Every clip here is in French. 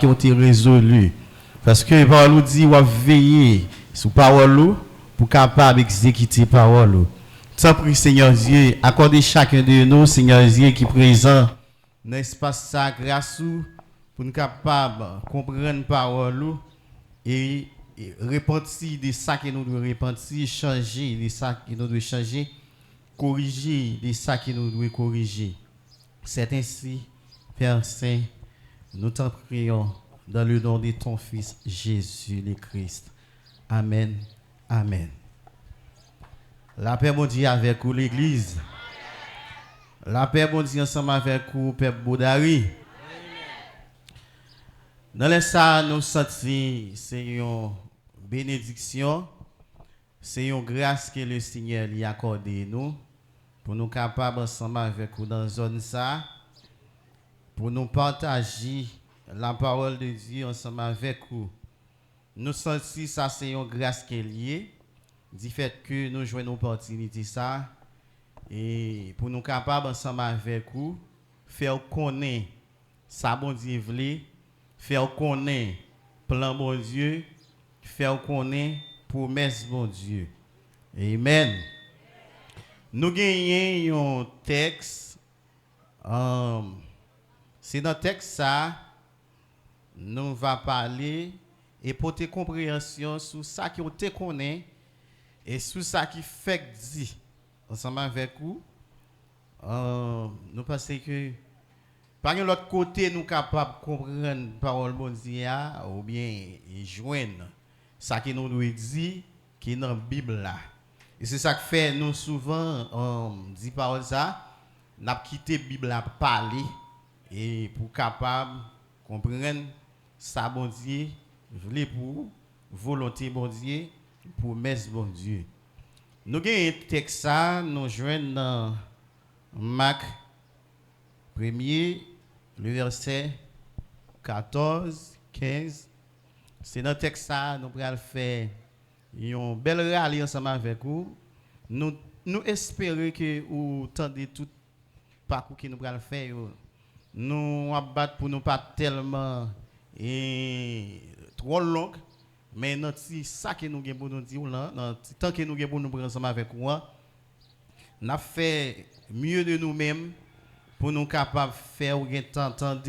qui ont été résolus. Parce que la parole dit qu'on va veiller sur la parole pour capable d'exécuter la parole. Tant pis, Seigneur Dieu, accordez chacun de nous, Seigneur Dieu, qui est présent dans l'espace ça, grâce pour nous capables de comprendre la parole et repentir de ça que nous devons repentir, changer de ça que nous devons changer, corriger de ça que nous devons corriger. C'est ainsi, Père Saint, nous t'en prions dans le nom de ton Fils Jésus le Christ. Amen. Amen. La paix bon Dieu avec vous, l'Église. La paix bon Dieu ensemble avec vous, Père Boudari. Dans les ça, nous sentons, c'est une bénédiction, c'est une grâce que le Seigneur lui a accordé nous, pour nous capables ensemble avec vous dans la zone ça, pour nous partager la parole de Dieu ensemble avec vous. Nous sentons ça, c'est une grâce qui est liée, du fait que nous jouons une opportunité ça, et pour nous capables ensemble avec vous, faire connaître ça bon Dieu voulait, faire connaître plan bon Dieu, faire connaître promesse bon Dieu. Amen. Nous gagnons un texte. C'est dans le texte ça, nous va parler et pour tes compréhensions sur ça qui on te connaît et sur ça qui fait dit ensemble avec vous. Nous pensons que par l'autre côté, nous sommes capables de comprendre la parole de Dieu ou bien joindre ça qui nous dit qui est dans la Bible là. Et c'est ça que fait nous souvent dit parole ça, n'a quitté la Bible à parler et pour capable comprendre ça bon Dieu voulait pour volonté bon Dieu pour messe bon Dieu. Nous avons un texte ça nous joignons dans Marc 1er le verset 14, 15. C'est dans le texte ça, nous allons faire une belle rallye ensemble avec vous. Nous espérons que vous entendez tout parcours que nous allons faire. Nous allons battre pour nous pas tellement trop long, mais notre ça que nous avons pour nous dire là, notre temps que nous avons pour nous prendre ensemble avec vous, nous avons fait mieux de nous-mêmes pour nous capables de faire ou entendre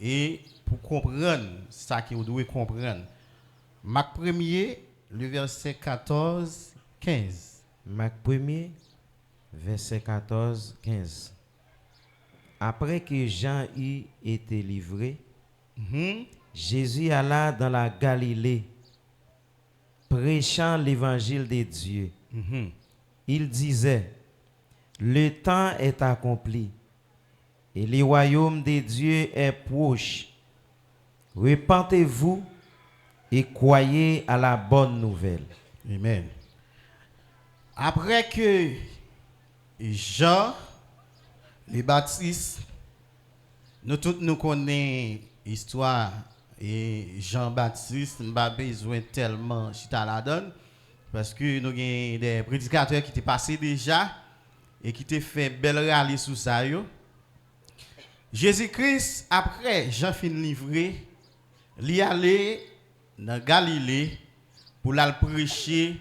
et pour comprendre ça que vous devez comprendre. Marc 1er, le verset 14, 15. Marc 1er, verset 14, 15. Après que Jean eut été livré, Jésus alla dans la Galilée, prêchant l'évangile de Dieu. Il disait, le temps est accompli et le royaume de Dieu est proche. Repentez-vous et croyez à la bonne nouvelle. Amen. Après que Jean le Baptiste, nous tous nous connaissons l'histoire et Jean-Baptiste, nous n'avons pas besoin tellement chita la donne parce que nous avons des prédicateurs qui étaient passés déjà et qui étaient fait belle rallye sous ça. Jésus-Christ, après Jean fin livré, il allé dans Galilée pour la prêcher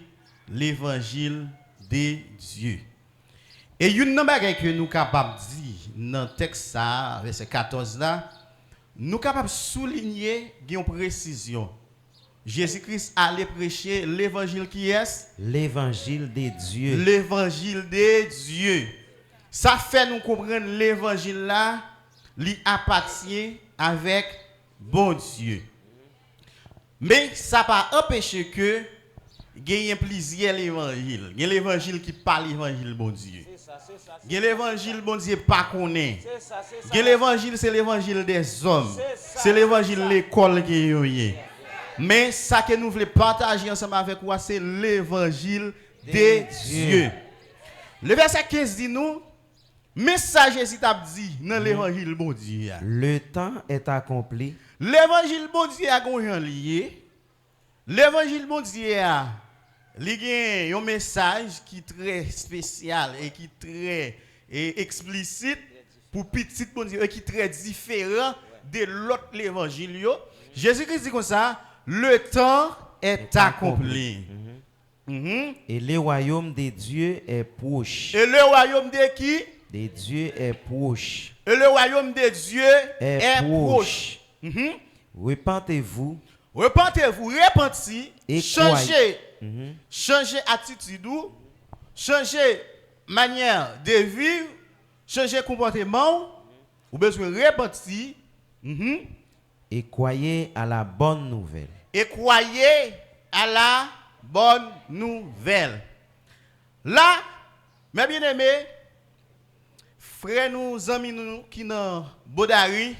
l'évangile de Dieu. Et une chose que nous sommes capables de dire dans le texte, ça, verset 14 là, nous sommes capables de souligner une précision. Jésus-Christ allait prêcher l'évangile qui est? L'évangile de Dieu. L'évangile de Dieu. Ça fait nous comprendre l'évangile là, lui appartient avec bon Dieu. Mais ça n'a pas empêché que il y a plusieurs évangiles. Il y a l'évangile qui parle l'évangile bon Dieu. Il y a l'évangile bon Dieu pas connaît. Il y a l'évangile c'est l'évangile des hommes. C'est l'évangile de l'école qui est. Mais ça que nous voulons partager ensemble avec vous, c'est l'évangile de Dieu. Le verset 15 dit nous, message Jésus t'a dit dans l'évangile bon Dieu. Le temps est accompli. L'évangile bon Dieu a un lié. L'évangile bon Dieu a un message qui est très spécial et qui est très explicite pour petit bon Dieu et qui est très différent de l'autre l'évangile, Jésus-Christ dit comme ça, le temps est accompli. Et le royaume des dieux est proche. Et le royaume de qui? Des dieux est proche. Et le royaume de Dieu est proche. Repentez-vous. Repentez-vous, repentez, Et changez, changez attitude, changez manière de vivre, changez comportement, vous besoin de repentir. Et croyez à la bonne nouvelle. Et croyez à la bonne nouvelle. Là, mes bien-aimés, frères nous, amis nous qui dans Bodari,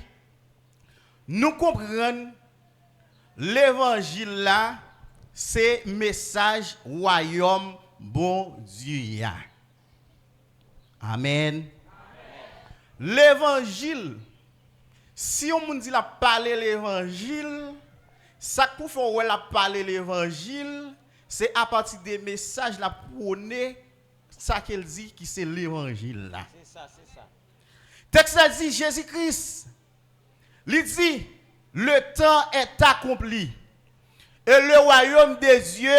nous comprenons l'évangile là, c'est message royaume bon Dieu. Amen. L'évangile, si on dit la parler l'évangile, ça pour faire la parler l'évangile, c'est à partir des messages la prôner ça qu'elle dit qui c'est l'évangile là. C'est ça, c'est ça. Texte là dit Jésus-Christ, il dit le temps est accompli et le royaume des dieux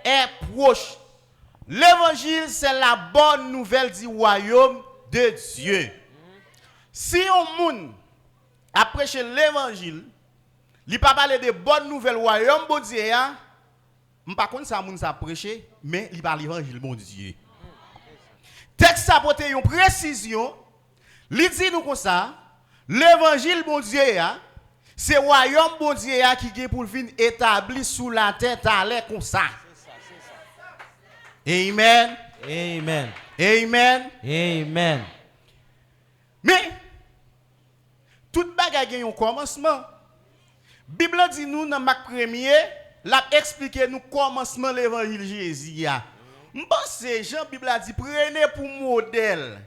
est proche. L'évangile c'est la bonne nouvelle du royaume de Dieu. Si on monde a prêché l'évangile, il pas parler de bonnes nouvelles royaume bon Dieu, pas contre ça moun ça prêcher, mais il parle l'évangile bon Dieu. Texte ça porte une précision, il dit nous comme ça, l'évangile bon Dieu c'est royaume bon Dieu qui est pour venir établi sous la terre aller comme ça. Amen. Amen. Amen. Amen. Mais toute bagaille a un commencement. Bible dit nous dans Marc 1er, l'a expliqué nous commencement l'évangile Jésus. M'pense Jean Bible a dit prenez pour modèle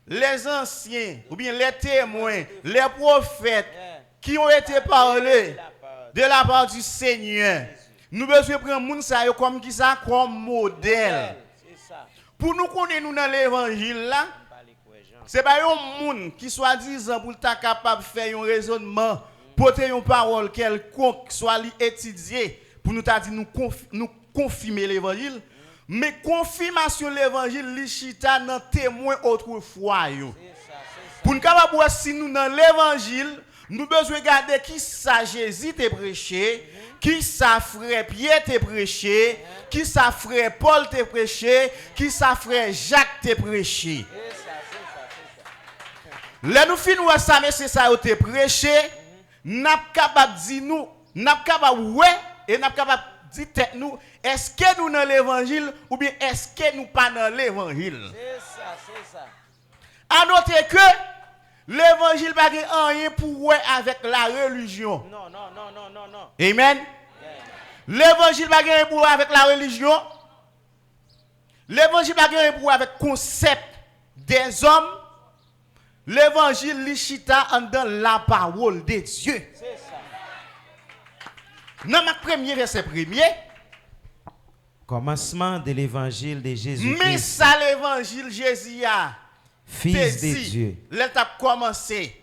les anciens ou bien les témoins, les prophètes qui ont été parlés de la part du Seigneur. Nous besoin prendre moun ça comme qui ça comme modèle. Pour nous connaître nous dans l'évangile là, c'est pas un monde qui soit disant pour ta capable faire un raisonnement, porter une parole quelconque soit étudier pour nous t'a dit nous confirmer l'évangile, mais confirmation l'évangile li chita dans témoin autrefois yo. Pour nous capable voir si nous dans l'évangile, nous besoin garder qui ça Jésus t'a prêché, qui ça frère Pierre t'a prêché, qui ça frère Paul t'a prêché, qui ça frère Jacques t'a prêché. Là nous finissons ça mais c'est ça t'a prêché, n'a capable dire nous, n'a capable ouais et n'a capable dire tête nous, est-ce que nous dans l'évangile ou bien est-ce que nous pas dans l'évangile? C'est ça, c'est ça. À noter que l'évangile n'a rien pour voir avec la religion. Non, non, non, non, non, non. Amen. L'évangile n'a rien pour voir avec la religion. L'évangile n'a rien pour voir avec le concept des hommes. L'évangile lichita dans la parole de Dieu. C'est ça. Dans ma premier verset premier. Commencement de l'évangile de Mais Jésus-Christ, ça l'évangile Jésus a. Fils de Dieu, L'étape commencé.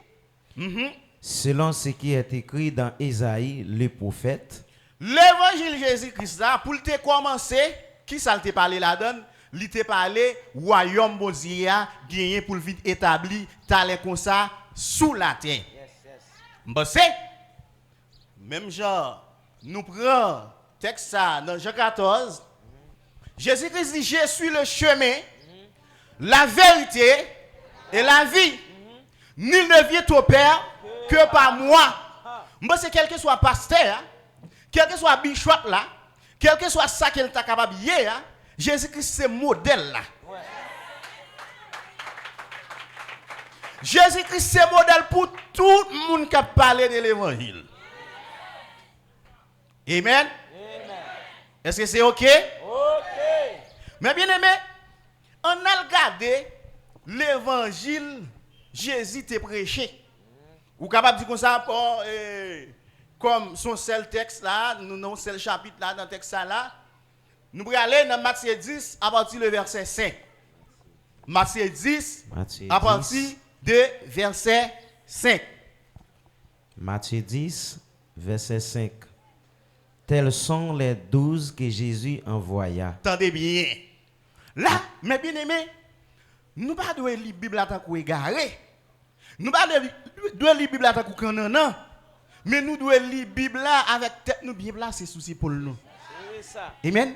selon ce qui est écrit dans Ésaïe, le prophète. L'évangile Jésus-Christ là, pour te commencer, qui ça te parlé là-dedans? Il te parlé royaume bon Dieu gagné pour vite établi talé comme ça sous la terre. Yes, yes. M'passé même genre nous prenons texte ça dans Jean 14. Jésus-Christ dit je suis le chemin, la vérité et la vie. Nul ne vient au Père que par moi. M'passé quel que soit pasteur, quel que soit bishop là, quel que soit ça qu'il t'a capable hier, Jésus-Christ c'est modèle là. Ouais. Jésus-Christ c'est modèle pour tout le monde qui a parlé de l'évangile. Amen. Amen. Est-ce que c'est OK? OK. Mais bien aimé, on a regardé l'évangile Jésus t'a prêché. Ou capable de dire comme ça comme son seul texte là, non seul chapitre là dans le texte là. Nous allons aller dans Matthieu 10 à partir du verset 5. Matthieu 10 Matthieu à 10. partir de verset 5. Matthieu 10, verset 5. Tels sont les 12 que Jésus envoya. Attendez bien. Là, mes bien-aimés, nous pas devons lire la Bible à tant qu'on égaré. Nous pas devons lire la Bible à tant qu'on non. Mais nous devons lire la Bible là avec tête nous. Bible là, c'est souci pour nous. C'est ça. Amen.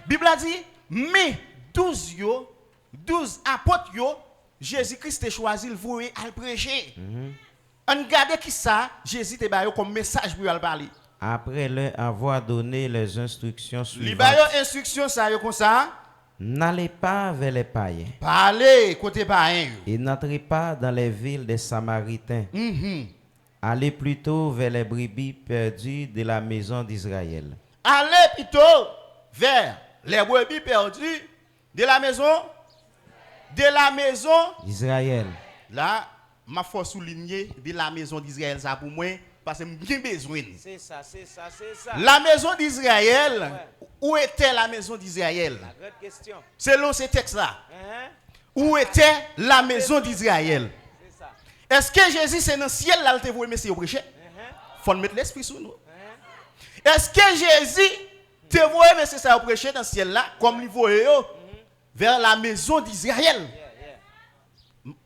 Bible a dit, mais 12 apôtres, Jésus-Christ a choisi le vouer à le prêcher. On regarde qui ça, Jésus te baillé comme message pour le parler. Après leur avoir donné les instructions Il suivantes. baillé instruction ça comme ça. N'allez pas vers les païens Parlez côté païen. et n'entrez pas dans les villes des Samaritains. Allez plutôt vers les brebis perdues de la maison d'Israël. Allez plutôt vers les brebis perdues de la maison Israël. Là, ma faut souligner de la maison d'Israël ça pour moi parce que j'ai besoin. C'est ça, c'est ça, c'est ça. La maison d'Israël, où était la maison d'Israël? La grande question. Selon ces textes-là, Hein? où était la maison d'Israël? C'est ça. Est-ce que Jésus c'est dans le ciel là, il te voit messieurs prêcher? Faut mettre l'esprit sur nous. Est-ce que Jésus te voit messieurs ça prêcher dans le ciel là, comme il voyait vers la maison d'Israël?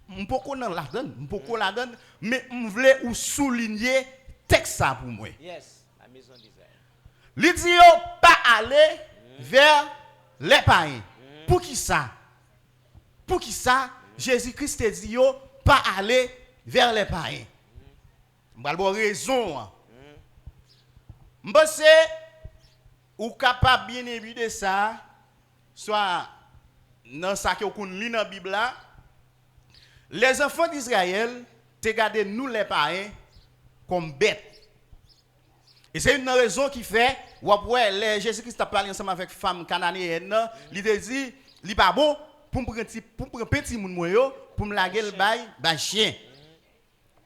M'poko nan la donne, mais m'vle ou souligner texte ça pour moi. Yes, la maison d'Israël. Il dit pas aller vers les païens. Pour qui ça? Pour qui ça? Jésus-Christ te dit pas aller vers les païens. M'bal bon raison. M'pense ou capable bien évidemment ça soit dans ça que on lit dans la Bible là. Les enfants d'Israël te gardé nous les païens comme bêtes. Et c'est une raison qui fait, ouais, Jésus-Christ a parlé ensemble avec femme cananéenne, il te dit, il pas bon pour me petit moun moyo, pour me laguer le bail chien.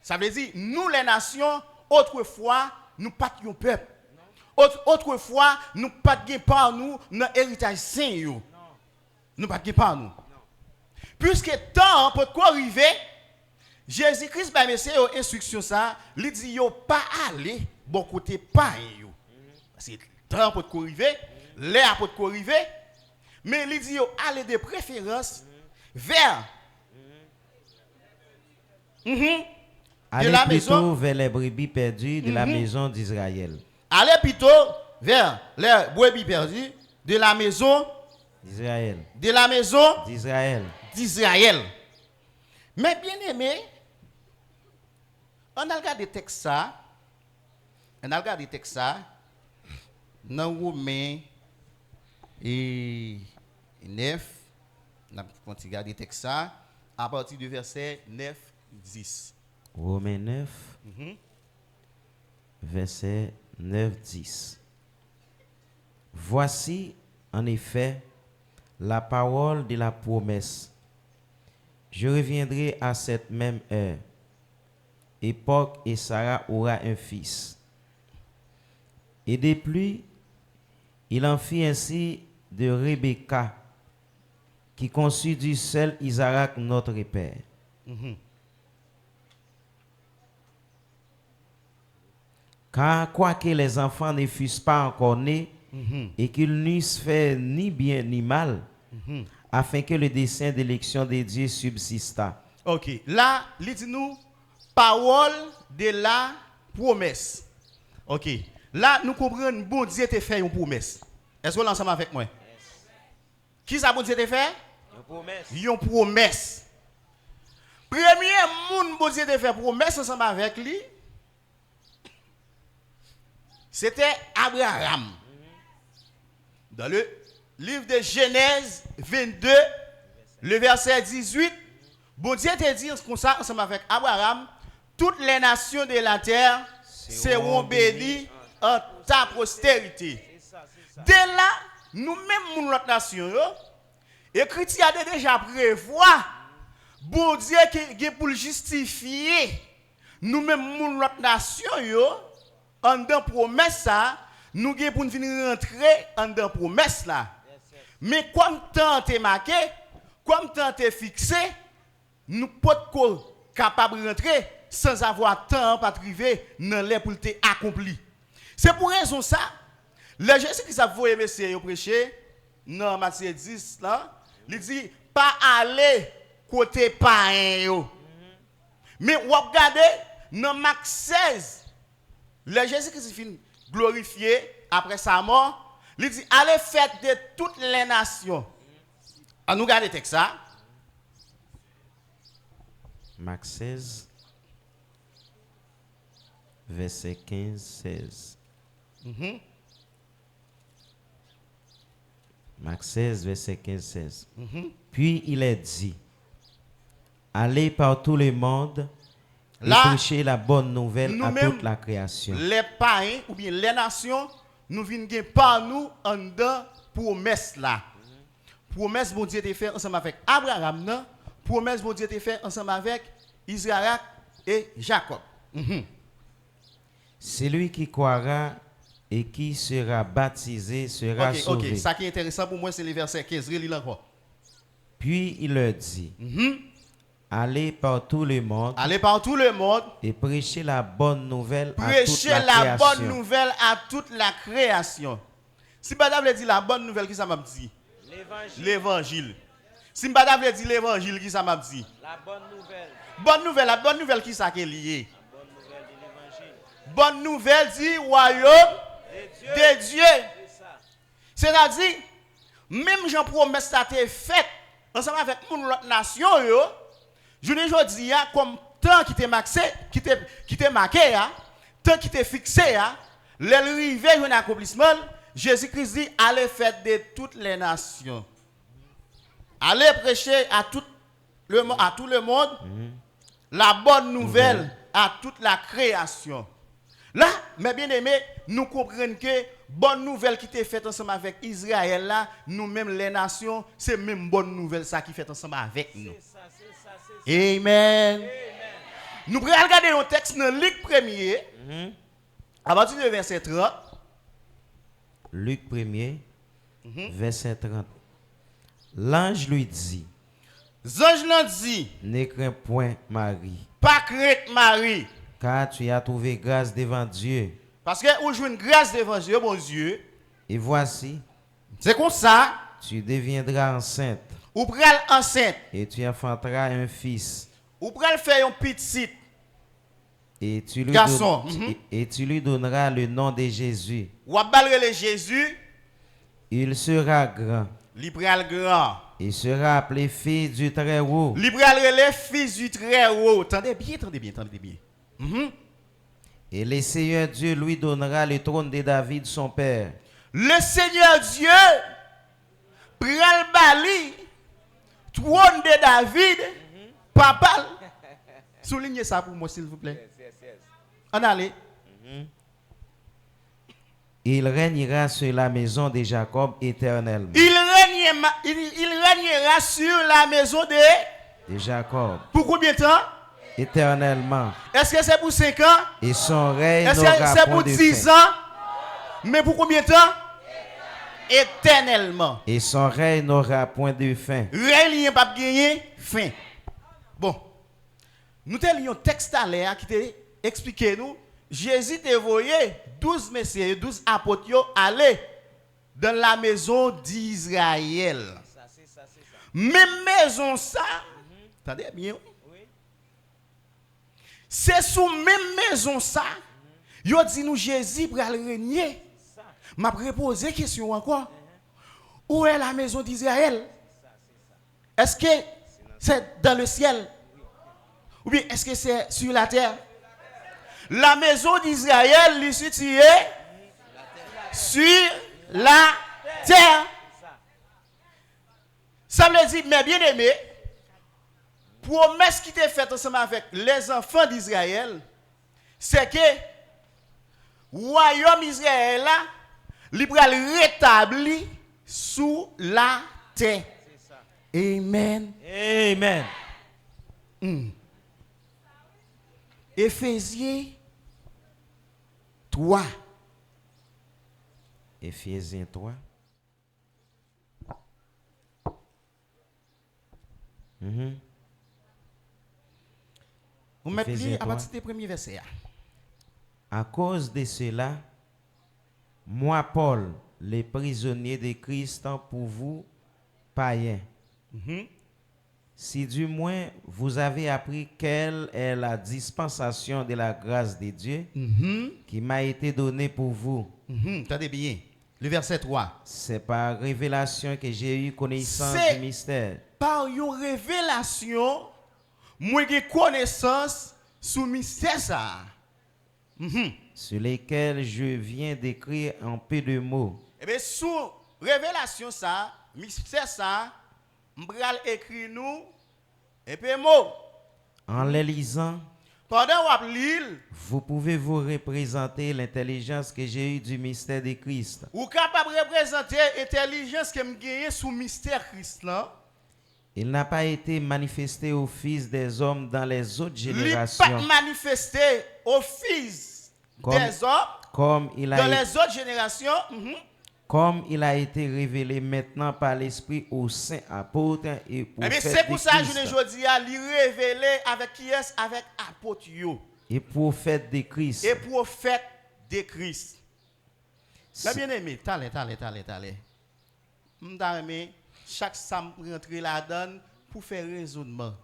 Ça veut dire, nous les nations, autrefois, nous pas de peuple. Autrefois, nous pas de par nous, dans héritage saint yo. Nous pas de par nous. Puisque temps pour quoi arriver, Jésus-Christ ba monsieur instruction ça, il dit yo pas aller bon côté pas yo. Parce que temps pour quoi arriver, l'air pour quoi arriver, mais il dit yo aller de préférence vers Allez la plutôt maison vers les brebis perdues de la maison d'Israël. Allez plutôt vers les brebis perdues de la maison Israël. d'Israël. Mais bien aimé, on a regardé le texte ça. Dans Romains 9, on a continué à regarder le texte ça à partir du verset 9-10. Romains 9, verset 9-10. Voici en effet la parole de la promesse. Je reviendrai à cette même heure, époque, et Sarah aura un fils. Et depuis, il en fit ainsi de Rebecca, qui conçut du seul Isaac notre père. Car quoique les enfants ne fussent pas encore nés, et qu'ils n'eussent fait ni bien ni mal, afin que le dessein d'élection de Dieu subsista. Ok, là, il dit nous, parole de la promesse. Ok, là, nous comprenons, bon Dieu t'a fait une promesse. Est-ce que vous ensemble avec moi? Qui ça, bon Dieu t'a fait? Une promesse. Une promesse. Premier monde, bon Dieu t'a fait promesse ensemble avec lui, c'était Abraham. Dans le livre de Genèse 22, le verset 18, bon Dieu te dit comme ça, ensemble avec Abraham, toutes les nations de la terre seront bénies en ta postérité. Dès là, nous-mêmes, notre nation, Écriture a déjà prévu, bon Dieu qui est pour justifier, nous-mêmes, notre nation, en dans promesse ça, nous avons pour venir rentrer en dans promesse là. Mais comme temps est marqué, comme temps est fixé, nous ne pouvons pas capable de rentrer sans avoir temps pour arriver dans l'air pour te accompli. C'est pour raison ça. Le Jésus qui a voulu messieurs prêcher dans Matthieu 10 là, il dit pas aller côté païen yo. Mais vous regardez dans Marc 16, le Jésus qui finit glorifié après sa mort, il dit allez faites de toutes les nations. On nous regarde le texte ça. Marc 16, verset 15-16. Marc 16, verset 15-16. Puis il est dit, allez par tout le monde et Là, prêchez la bonne nouvelle à nous-mêmes, toute la création. Les païens ou bien les nations, nous venons par nous en dedans promesse là. Promesse bon Dieu t'a fait ensemble avec Abraham, non? Promesse bon Dieu t'a fait ensemble avec Israël et Jacob. Celui qui croira et qui sera baptisé sera sauvé. Ok. Ça qui est intéressant pour moi, c'est le verset 15. Relis encore. Puis il leur dit, allez par tout le monde Allez par tout le monde, et prêchez la bonne nouvelle à toute prêchez la la création. bonne nouvelle à toute la création. Si madame dit la bonne nouvelle, qui ça m'a dit? L'évangile. L'évangile. Si madame dit l'évangile, qui ça m'a dit? La bonne nouvelle. Bonne nouvelle, la bonne nouvelle qui ça qui est lié? La bonne nouvelle de l'évangile. Bonne nouvelle dit royaume de Dieu. C'est ça. C'est-à-dire, même Jean promesse ça t'est faite ensemble avec l'autre nation, je ne dis pas comme temps qui t'est marqué, temps qui t'est fixé, l'arrivée d'un accomplissement, Jésus-Christ dit, allez faire de toutes les nations. Allez prêcher à tout le monde la bonne nouvelle à toute la création. Là, mes bien-aimés, nous comprenons que bonne nouvelle qui était faite ensemble avec Israël, là, nous-mêmes les nations, c'est même bonne nouvelle ça qui fait ensemble avec nous. Amen. Nous pourrions regarder un texte dans Luc 1er, à partir du verset 30. Luc 1er, verset 30. L'ange lui dit, Ange l'a dit, ne crains point Marie, pas crainte Marie, car tu as trouvé grâce devant Dieu. parce que vous jouez une grâce devant Dieu, mon Dieu. Et voici, C'est comme ça, tu deviendras enceinte vous prenez enceinte, et tu enfanteras un fils. vous prenez faire un petit Et tu lui, garçon. et tu lui donneras le nom de Jésus. Ou appelez Jésus, Il sera grand il pral grand. et sera appelé fils du Très-Haut. Il pral le fils du Très-Haut. Tendez bien. Et le Seigneur Dieu lui donnera le trône de David, son père. Le Seigneur Dieu pral bali trône de David, papa. Soulignez ça pour moi, s'il vous plaît. On allez. Il régnera sur la maison de Jacob éternellement. Il régnera sur la maison de... De Jacob Pour combien de temps? éternellement. Est-ce que c'est pour 5 ans? Et son règne Est-ce que n'aura c'est point pour de 10 fin. ans? Mais pour combien de temps? Éternellement. Et son règne n'aura point de fin. Rien n'est pas gagné, fin. Bon. Nous te lions un texte à l'air qui te explique nous. Jésus te voyé 12 messieurs, 12 apôtres aller dans la maison d'Israël. Même maison ça. Attendez bien. C'est sous même maison ça. Yo dit nous Jésus pour aller régner. M'a posé question encore. Où est la maison d'Israël? Est-ce que c'est dans le ciel? Ou bien est-ce que c'est sur la terre? La maison d'Israël est située sur la terre. Ça me dit, mais bien aimé, promesse qui était faite ensemble avec les enfants d'Israël, c'est que le royaume Israël là, il va rétabli sous la terre. Amen. Amen. Éphésiens 3. Éphésiens 3. On met Éphésiens à 3. partir du premier verset. À cause de cela, moi, Paul, le prisonnier de Christ pour vous, païens, si du moins vous avez appris quelle est la dispensation de la grâce de Dieu qui m'a été donnée pour vous, Attendez bien. Le verset 3. c'est par révélation que j'ai eu connaissance C'est- du mystère. Par une révélation, moi j'ai connaissance sous mystère ça. Sur lesquels je viens d'écrire en peu de mots. Eh bien, sous révélation ça, mystère ça, m'bral écrit nous, et puis mot. En les lisant, Pendant qu'on l'île, vous pouvez vous représenter l'intelligence que j'ai eue du mystère de Christ. ou capable de représenter l'intelligence que me gagne sous mystère Christ là. Il n'a pas été manifesté aux fils des hommes dans les autres Il pas générations, manifesté aux fils Comme- des hommes comme il, dans a, les autres générations. comme il a été révélé maintenant par l'Esprit aux saints apôtres et Eh bien, prophètes c'est pour de ça que je Christ. ne dis à lui révéler avec qui est avec apôtre yo Et prophètes de Christ. et prophète de Christ. Si- Là, bien aimé, t'allez. M'ta aimé, chaque sam rentre là-dedans pour faire raisonnement.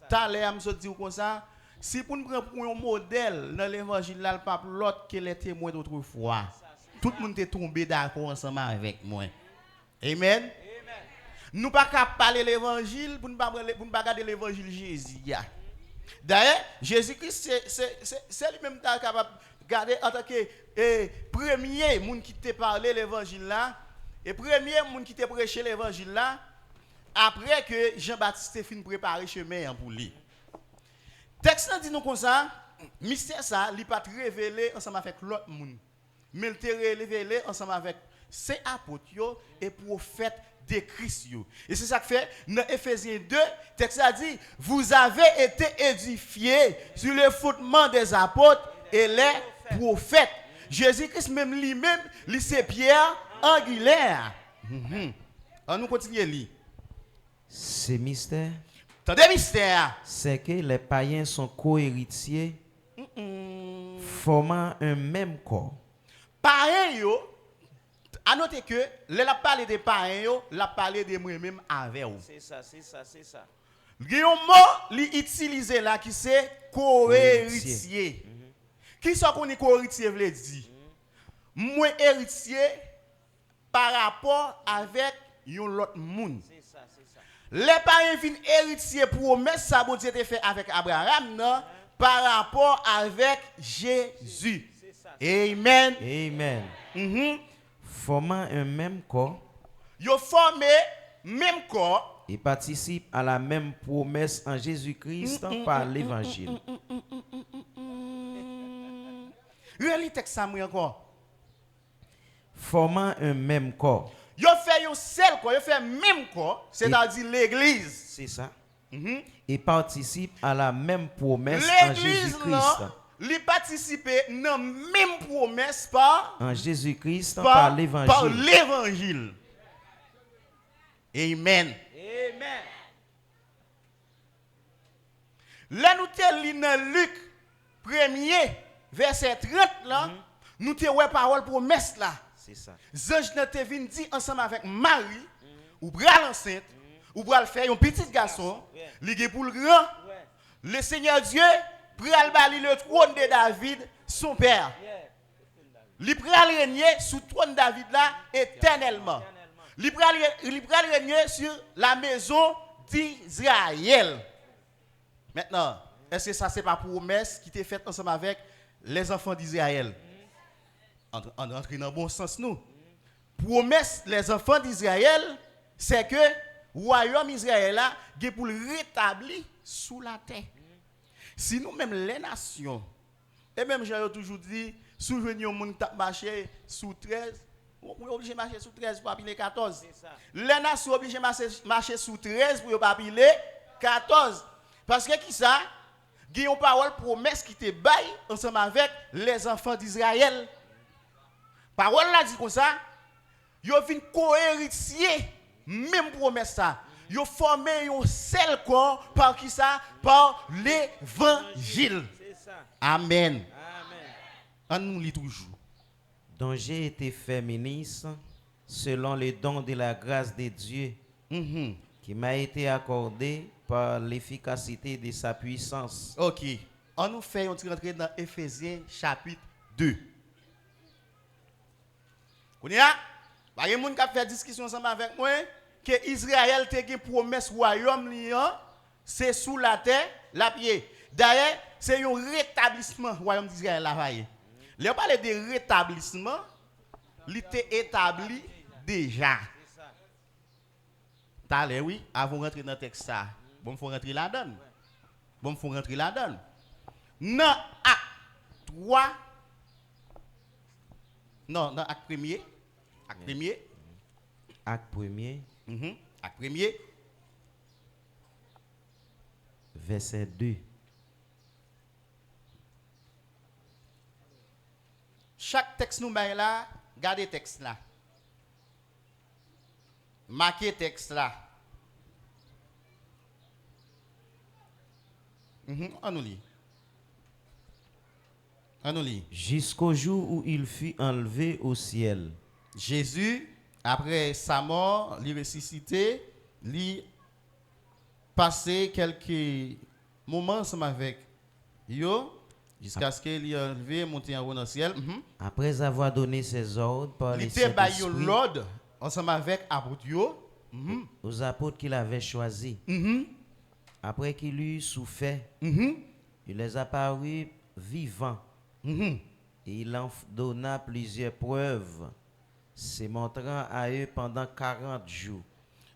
T'allez, je dis comme ça, si pour nous prendre un modèle dans l'évangile, là, le pape l'autre que les témoins d'autrefois, tout le monde est tombé d'accord ensemble avec moi. Amen. Nous pas qu'à parler l'évangile pour ne pas regarder l'évangile Jésus. D'ailleurs, Jésus-Christ, c'est lui-même qui est capable de garder en tant que premier monde qui t'a parlé l'évangile là, et premier monde qui t'a prêché l'évangile là, après que Jean-Baptiste fin préparer chemin pour lui. Texte dit nous comme ça, mystère ça, il pas révélé ensemble avec l'autre monde, mais il t'a révélé ensemble avec ses apôtres et prophètes de Christ. Et c'est ça que fait dans Éphésiens 2, texte a dit, vous avez été édifiés sur le fondement des apôtres et les prophètes. Jésus-Christ même lui-même, c'est Pierre angulaire. On nous continue à lire. Ce mystère, T'as des mystères. c'est que les païens sont co-héritiers, formant un même corps. Pareil, à noter que, la parler des pareils, la parler de moi-même avec vous. C'est ça. Il y a un mot li utilisé là qui c'est co-héritier. Qui sont qu'on est co-héritier veut dire? Moi héritier par rapport avec yon l'autre monde. C'est ça. Les parents viennent héritier promesse ça bon Dieu te fait avec Abraham non, par rapport avec Jésus. Amen. Amen. Formant un même corps Yo formé même corps. et participent à la même promesse en Jésus-Christ par l'évangile. Relis texte ça moi encore. Formant un même corps. Yo fait un seul corps, yo fait même corps, c'est-à-dire l'église. C'est ça. Et participent à la même promesse en L'église Jésus-Christ. là, li participer dans même promesse par En Jésus-Christ par par l'évangile. l'évangile. Amen. Amen. Là nous te lis dans Luc 1er verset 30 là, nous te ouais parole promesse là. C'est ça. Zange nan te vin dit ensemble avec Marie, ou bral enceinte, ou bral faire un petit garçon, li gen pour le grand. Ouais. Le Seigneur Dieu pral bali le trône de David, son père. Li pral régner sous trône de David là éternellement. Li pral régner sur la maison d'Israël. Maintenant, est-ce que ça c'est pas promesse qui était faite ensemble avec les enfants d'Israël? Entrer dans le bon sens nous. Promesse les enfants d'Israël, c'est que le royaume Israël là, est pour le rétablir sous la terre. Si nous-mêmes les nations, et même j'ai toujours dit, si vous venez au monde qui marcher sous 13, on est obligé de marcher sous 13 pour appeler 14. Les nations sont obligées de marcher sous 13 pour appeler 14. Parce que qui ça? Il y a une parole promesse qui te baille ensemble avec les enfants d'Israël. Parole là dit comme ça, yo vinn co-héritier même promesse ça. Yo formé un seul corps par qui ça? Par l'évangile. C'est ça. Amen. Amen. On nous lit toujours. dont j'ai été fait ministre selon les dons de la grâce de Dieu Mhm. qui m'a été accordé par l'efficacité de sa puissance. OK. On nous fait rentrer dans Éphésiens chapitre 2. Kounia, il y a des gens qui ont fait discussion ensemble avec moi que Israël a une promesse royaume c'est sous la terre, la pied. D'ailleurs, c'est un rétablissement royaume d'Israël là voyez. Là on parle de rétablissement, il était établi déjà. T'allez oui, avant de rentrer dans le texte ça. Bon, faut rentrer là-dedans. Bon, faut rentrer là-dedans. Dans acte 3 non, dans acte premier. Acte premier. Acte 1er, Acte premier. verset 2. Chaque texte nous met là, gardez texte là. Marquez texte là. On nous lit. On nous lit. Jusqu'au jour où il fut enlevé au ciel. Jésus, après sa mort, il ressuscité, il passé quelques moments ensemble avec yo, jusqu'à ce qu'il ait enlevé, monté en haut dans le ciel. Après avoir donné ses ordres par Il les était par Saint-Esprit l'ordre ensemble avec apôtres yo. aux apôtres qu'il avait choisis. Après qu'il eut souffert, il les apparut vivants. Et il en donna plusieurs preuves, se montrant à eux pendant 40 jours.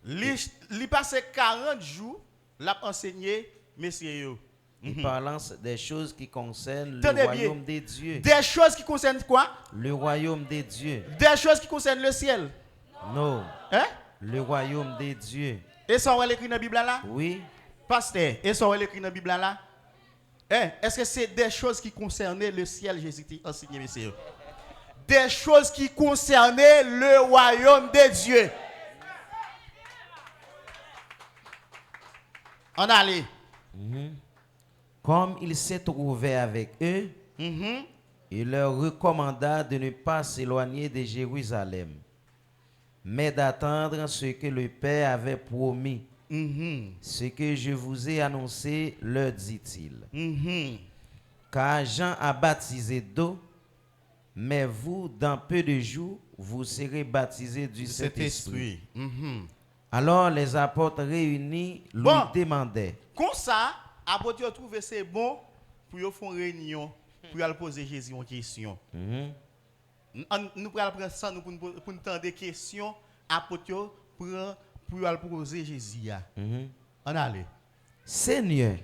Il passé 40 jours, l'a enseigné, messieurs yo. Il parlant des choses qui concernent Tenez le bien. royaume des dieux. Des choses qui concernent quoi? Le royaume des dieux. Des choses qui concernent le ciel. Non, Hein? le royaume des dieux. Et ça, on va l'écrire dans la Bible là? Oui, Pasteur, et ça, on va l'écrire dans la Bible là? Hein? Est-ce que c'est des choses qui concernaient le ciel, Jésus t'a enseigné, messieurs? Des choses qui concernaient le royaume des dieux. On allait. comme il s'est trouvé avec eux, il leur recommanda de ne pas s'éloigner de Jérusalem, mais d'attendre ce que le Père avait promis. Ce que je vous ai annoncé, leur dit-il. Car Jean a baptisé d'eau, mais vous, dans peu de jours, vous serez baptisés du Saint-Esprit. Saint-Esprit. Alors les apôtres réunis lui Bon. demandaient, Comme ça, apôtres ont trouvé c'est bon pour faire une réunion, pour aller poser Jésus une question. Nous allons prendre ça pour nous entendre des questions apôtres pour aller poser Jésus. On allait. Seigneur,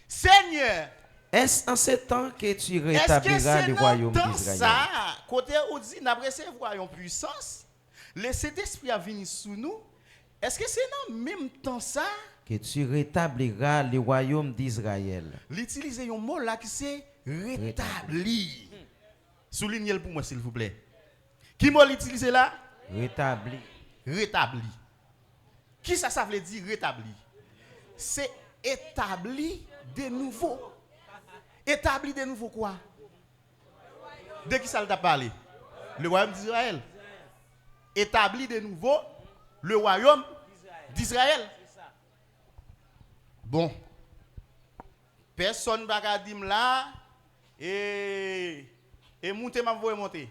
Seigneur, est-ce en ce temps que tu est-ce que rétabliras c'est le dans royaume temps d'Israël? ça, côté où dit n'a recevoir une puissance, le Saint-Esprit a venu sous nous. Est-ce que c'est dans le même temps ça, Que tu rétabliras le royaume d'Israël. l'utiliser un mot là qui c'est rétabli. Soulignez-le pour moi s'il vous plaît. Qui m'a l'utiliser là? Rétabli. Rétabli. Qui ça veut dire rétabli? C'est établi de nouveau. Établi de nouveau quoi? De qui ça t'a parlé? Le royaume d'Israël. Établi de nouveau le royaume d'Israël. Bon. Personne ne va dire là et monter m'a voulu monter.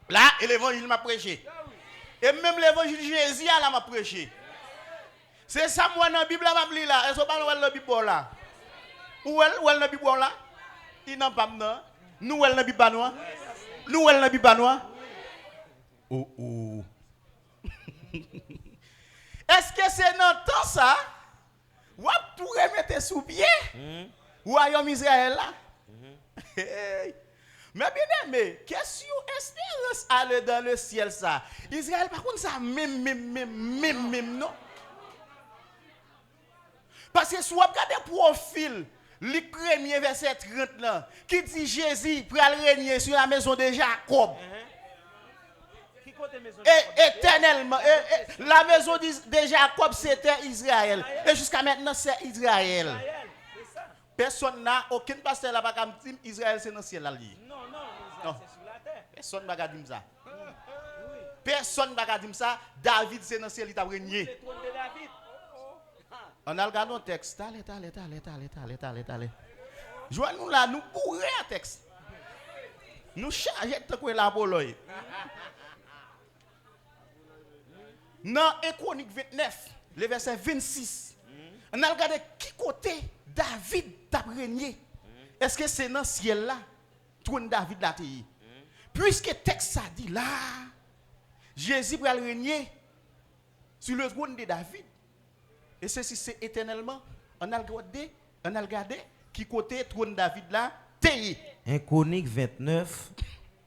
Là, et l'évangile m'a prêché. Et même l'évangile de Jésus là m'a prêché. C'est ça moi dans la Bible là m'a là. Est-ce que pas dans la Bible là? Où est dans la Bible là? Il n'a pas non. Nous elle dans la Bible noire. Nous elle dans la Bible noire. Oh oh. Est-ce que c'est dans le temps ça? Ou tout remettre sous pied? Royaume Israël là? Hey. Mais bien aimé, question espérance aller dans le ciel ça. Israël par contre ça même non. Parce que si vous regardez le profil, le premier verset 30 là, qui dit Jésus pour aller régner sur la maison de Jacob. Et éternellement. Et la maison de Jacob, c'était Israël. Et jusqu'à maintenant, c'est Israël. Personne n'a, aucun pasteur n'a pas dit Israël, c'est dans le ciel. Non. Personne n'a pas dit ça. Personne n'a pas dit ça. David, c'est dans le ciel, il a régné. On a regardé un texte. Allez. Joignez-nous là, nous bourrons un texte. Nous chargeons de la Pologne. Dans 1 Chronique 29, le verset 26, on a regardé qui côté David t'a régné. Est-ce que c'est dans le ciel là, trône David là t'es? Puisque le texte ça dit là, Jésus va régner sur le trône de David. Et ceci c'est éternellement. On a regardé qui côté trône David là t'es. 1 Chronique 29,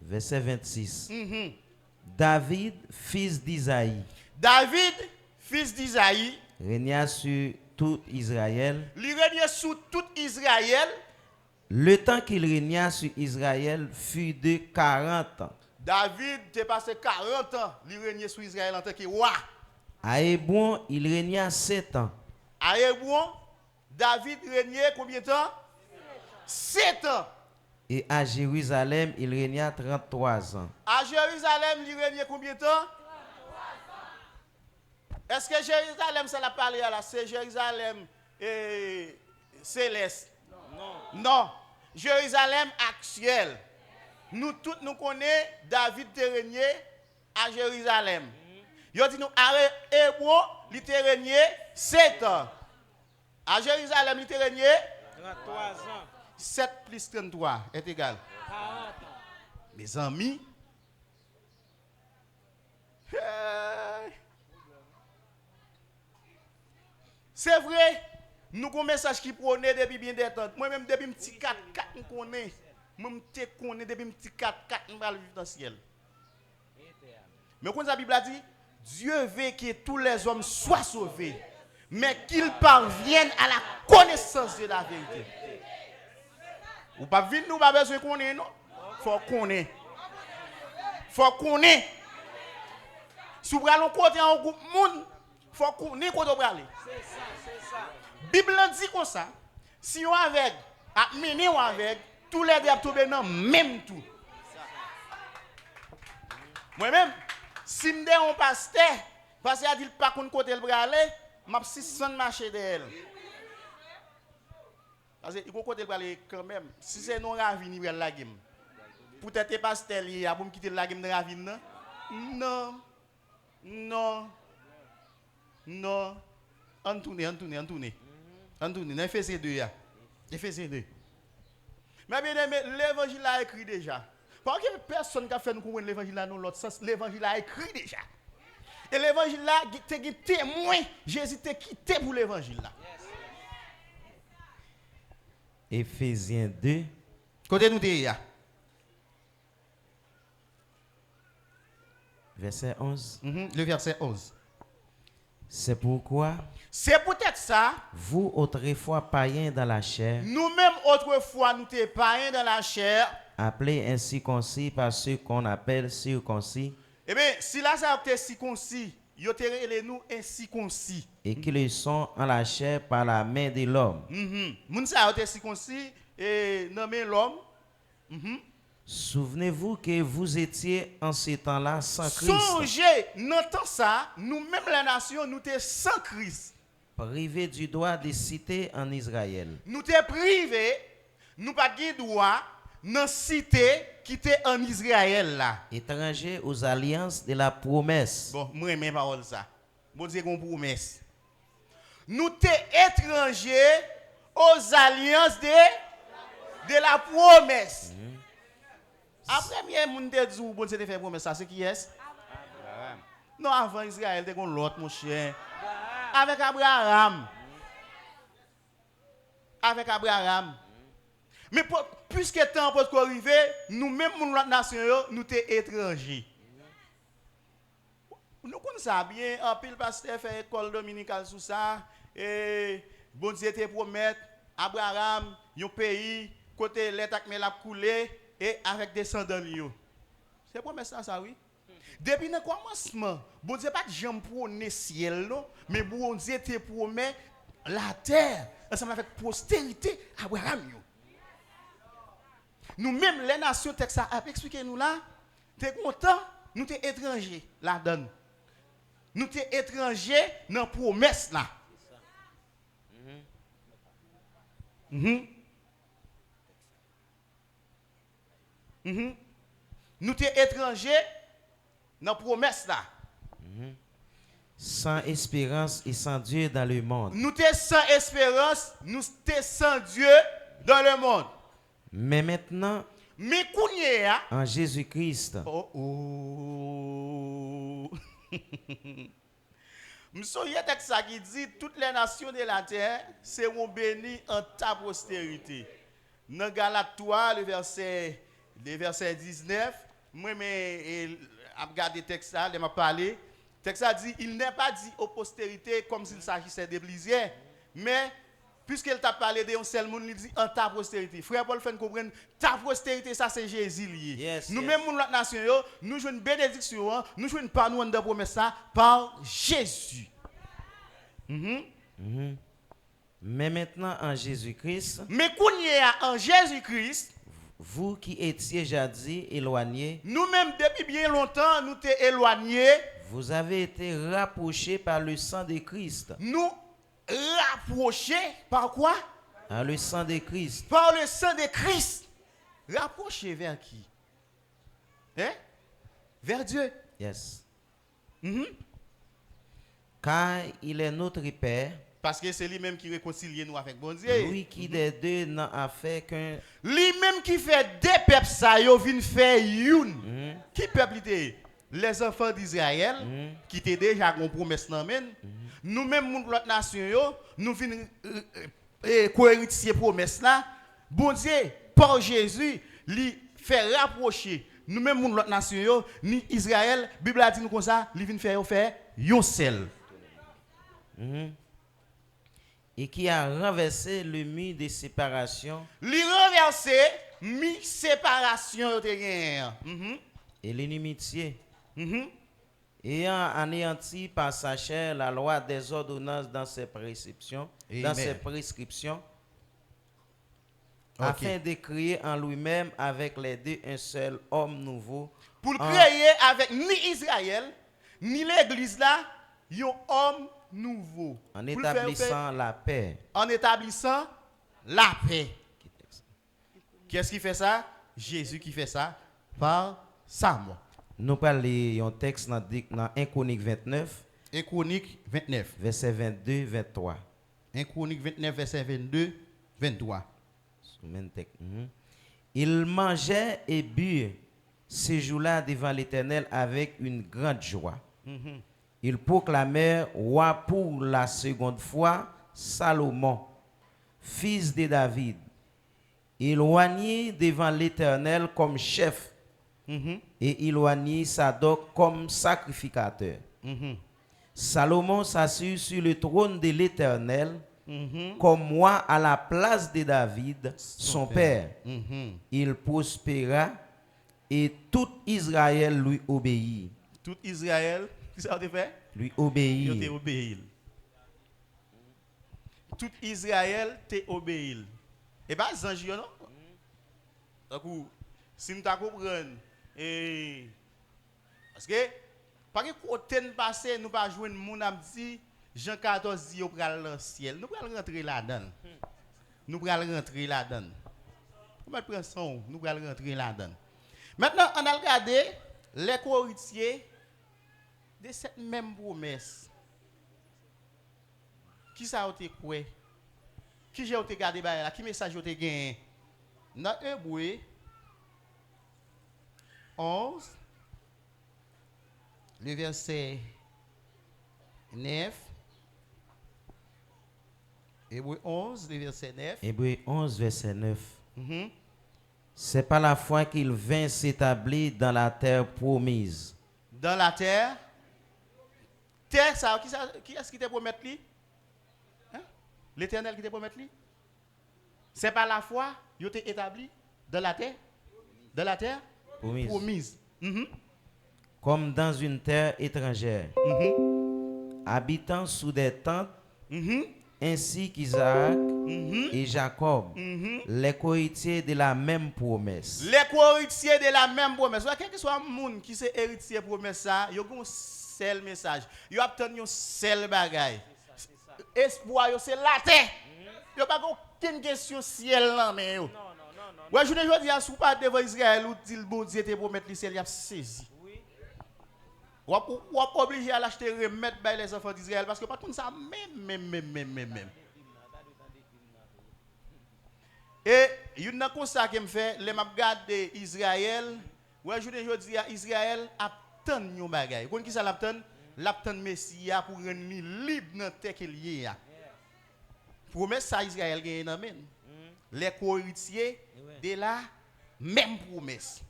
verset 26. David, fils d'Isaïe. David, fils d'Isaïe, régna sur tout Israël. Il régna sur tout Israël. Le temps qu'il régna sur Israël fut de 40 ans. David a passé 40 ans, il régna sur Israël en tant que roi. À Hébron, il régna 7 ans. À Hébron, David régnait combien de temps? 7 ans. Et à Jérusalem, il régna 33 ans. À Jérusalem, il régnait combien de temps? Est-ce que Jérusalem, ça l'a parlé là? C'est Jérusalem céleste? Non. Jérusalem actuel. Nous tous nous connaissons David qui régné à Jérusalem. Il dit nous à Hébron, il a régné 7 ans. À Jérusalem, il a régné 33 ans. 7 plus 33 est égal. 40 ans. Mes amis, c'est vrai, nous avons un message qui prône depuis bien des temps. Moi-même, depuis un petit 4-4, je connais. Moi-même, je connais depuis un petit 4-4, je vais vivre dans le ciel. Mais quand la Bible a dit, Dieu veut que tous les hommes soient sauvés, mais qu'ils parviennent à la connaissance de la vérité. Ou pas vite, nous pas besoin de connaître, non? Faut connaître. Faut connaître. Si vous allez côté en groupe monde, faut connaître quoi vous aller. C'est ça. Bible dit comme ça. Si on avec, à mener ou avec, tous les diables tombent dans même tout. Moi-même, si je suis un pasteur, parce qu'il a dit pas qu'on côté le bralé, m'a 600 marché de elle. Parce qu'il faut côté le bralé quand même. Si c'est non ravine, il va la game. Peut-être pasteur il a pour me quitter la game de ravine non. Non. On tourne. Éphésiens 2 Éphésiens 2. Mais bien aimé, l'évangile a écrit déjà. Parce que personne qui a fait nous comprendre l'évangile là dans l'autre sens, l'évangile a écrit déjà. Et l'évangile là, tu es témoin, Jésus t'a quitté pour l'évangile là. Éphésiens 2. Côté nous t'es là. Verset 11. Le verset 11. C'est pourquoi C'est peut-être ça. vous, autrefois païens dans la chair, Nous-mêmes autrefois nous t'es païens dans la chair. appelés incirconcis par ceux qu'on appelle circoncis, Eh bien, si là ça a été circoncis, yo te relé nous incirconcis. et qui le sont en la chair par la main de l'homme. Moun ça a été circoncis et nommé l'homme. Souvenez-vous que vous étiez en ce temps-là sans Christ, Songez, dans temps ça, nous-mêmes la nation, nous t'es sans Christ. privés du droit de cité en Israël, Nous t'es privés, nous pas de droit dans cité qui était en Israël là. étrangers aux alliances de la promesse, Bon, moi j'aime parole ça. Bon Dieu qu'on promesse. Nous t'es étrangers aux alliances de la promesse. Après, moun te dit, bon Dieu te fait promesse ça, c'est qui est? Non, avant Israël, te gon l'autre, mon chien. Avec Abraham. Mais puisque le temps peut arriver, nous-mêmes, notre nation, nous sommes étrangers. Nous connaissons ça bien, en pile pasteur fait école dominicale sur ça, et bon Dieu te promet, Abraham, un pays, côté l'état qui l'a coulé, et avec descendants. C'est promesse ça, oui? Depuis le commencement, bon Dieu pas de jambe pour le ciel, non, mais bon Dieu te promet la terre, ensemble avec postérité Abraham. Nous-mêmes, les nations, texte a expliqué nous là, t'es content, nous t'es étrangers là-dedans. Nous t'es étrangers dans la promesse là. Nous t'es étrangers dans la promesse là. Sans espérance et sans Dieu dans le monde. Nous t'es sans espérance, nous t'es sans Dieu dans le monde. Mais maintenant, Mais kounye a, en Jésus-Christ, M'soye texte ça qui dit toutes les nations de la terre seront bénies en ta postérité. Dans Galates 3, le verset 19, moi mais regarder texte ça, il m'a parlé. Texte ça dit il n'est pas dit aux postérités comme s'il s'agissait des blisières, mais puisqu'il t'a parlé de un seul monde, il dit en ta postérité. Frère Paul fait comprendre ta postérité, ça c'est Jésus lié. Yes, Nous yes. même notre nation, nous jouons une bénédiction, nous jouons pas nous de promesse ça par Jésus. mais maintenant en Jésus-Christ, Mais qu'on y est en Jésus-Christ, vous qui étiez jadis éloignés, nous-mêmes depuis bien longtemps, nous t'es éloignés, vous avez été rapprochés par le sang de Christ. nous rapprochés par quoi? Par le sang de Christ. Par le sang de Christ. Rapprochés vers qui? Hein? Vers Dieu. Yes. Mhm. Car il est notre Père, Parce que c'est lui-même qui réconcilie nous avec bon Dieu. lui qui des deux n'a a fait qu'un. Lui-même qui fait des peuples ça, yo vient faire une. Qui peuple était? Les enfants d'Israël qui étaient déjà en promesse dans men. Nous-mêmes l'autre nation yo, nous venons co-héritier promesse là. Bon Dieu par Jésus, lui fait rapprocher nous-mêmes l'autre nation yo, ni Israël, Bible a dit nous comme ça, lui vient faire yon seul. Et qui a renversé le mur de séparation Lui renverser mi séparation yo te gen. et l'inimitié, Mhm. ayant anéanti par sa chair la loi des ordonnances dans ses prescriptions, Ok. afin de créer en lui-même avec les deux un seul homme nouveau, Pour en- créer avec ni Israël, ni l'église là, un homme nouveau. en Pour le faire établissant la paix. en établissant la paix. Qu'est-ce qui fait ça? Jésus qui fait ça par sa mort. Nous parlons un texte dans 1 Chronique 29, 1 Chronique 29. verset 22-23. 1 Chronique 29, verset 22, 23. Sous même texte. Ils mangeaient et burent ces jours-là devant l'Éternel avec une grande joie. Ils proclamèrent roi pour la seconde fois Salomon, fils de David. Ils oignirent devant l'Éternel comme chef et ils oignirent Sadoc comme sacrificateur. Salomon s'assut sur le trône de l'Éternel comme moi à la place de David, son père. Il prospéra et tout Israël lui obéit. Tout Israël, qu'est-ce que ça a fait? Lui Il obéit. t'a obéi. Tout Israël t'a obéi. Et bien, les anges, non? Donc, si nous comprenons, parce que, par que côté passé, nous pas jouer mon âme dit, Jean 14 dit, nous pral dans le ciel. Nous pral rentrer là-dedans. Nous pral rentrer là-dedans. Comment prendre son? Nous pral rentrer là-dedans. Maintenant, on a regardé les co-héritiers de cette même promesse. Qui ça a été quoi? Qui j'ai été gardé là? Qui message a été gagné? Dans Hébreu 11, le verset 9. Hébreu 11, le verset 9. Hébreu 11, verset 9. Mhm. C'est par la foi qu'il vint s'établir dans la terre promise. Dans la terre. Terre, ça, qui est-ce qui te promet lui? Hein? L'Éternel qui te promet lui? C'est par la foi, il été établi dans la terre? Dans la terre? Promise. Promise. Mhm. comme dans une terre étrangère, Mhm. habitant sous des tentes, Mhm. ainsi qu'Isaac Mhm. et Jacob, Mhm. les cohéritiers de la même promesse. Les co-héritiers de la même promesse. Quel que soit le monde qui c'est héritier promesse ça, il y a un seul message. Il y a un seul bagage. Espoir yo c'est la terre. Il n'y a pas aucune question ciel là mais yo. Non, non, non, non. Ouais, je ne dis pas si pas devant Israël ou dit le bon Dieu te promettre le ciel, il a saisi. Oui. Ou obligé à l'acheter remettre by les enfants d'Israël parce que pas tout ça même. Et il y a un constat qui me fait, les m'a regardé Israël, ouais, je dis à Israël attend un bagay. Qu'on qui ça l'attend? L'attend Messie pour rendre libre dans terre qu'il y a. Promesse ça Israël gagne dans men. Les co-héritiers de la même promesse.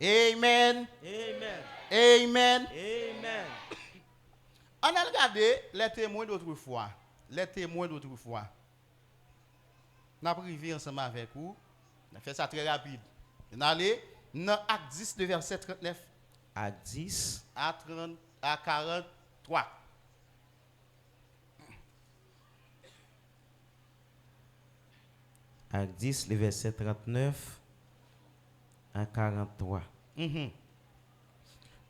Amen. Amen. Amen. Amen. On a regardé les témoins d'autrefois. Les témoins d'autrefois. On a privé ensemble avec vous. On a fait ça très rapide. On a allé dans Acte 10, le verset 39 Acte 10, à 43. Acte 10, le verset 39 à 43. Mhm.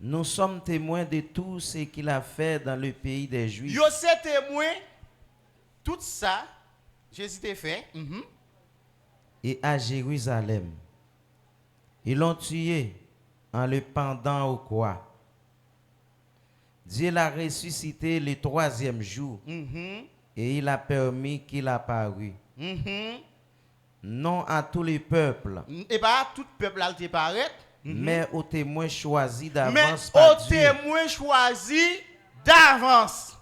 Nous sommes témoins de tout ce qu'il a fait dans le pays des Juifs Yo c'est témoin tout ça Jésus t'a fait. Mhm. et à Jérusalem. Ils l'ont tué en le pendant au croix. Dieu l'a ressuscité le troisième jour Mhm. et il a permis qu'il apparût, Mhm. non à tous les peuples, Et pas tout peuple là te paraît. mais aux témoins choisis Mais d'avance par au Dieu. témoin choisi d'avance.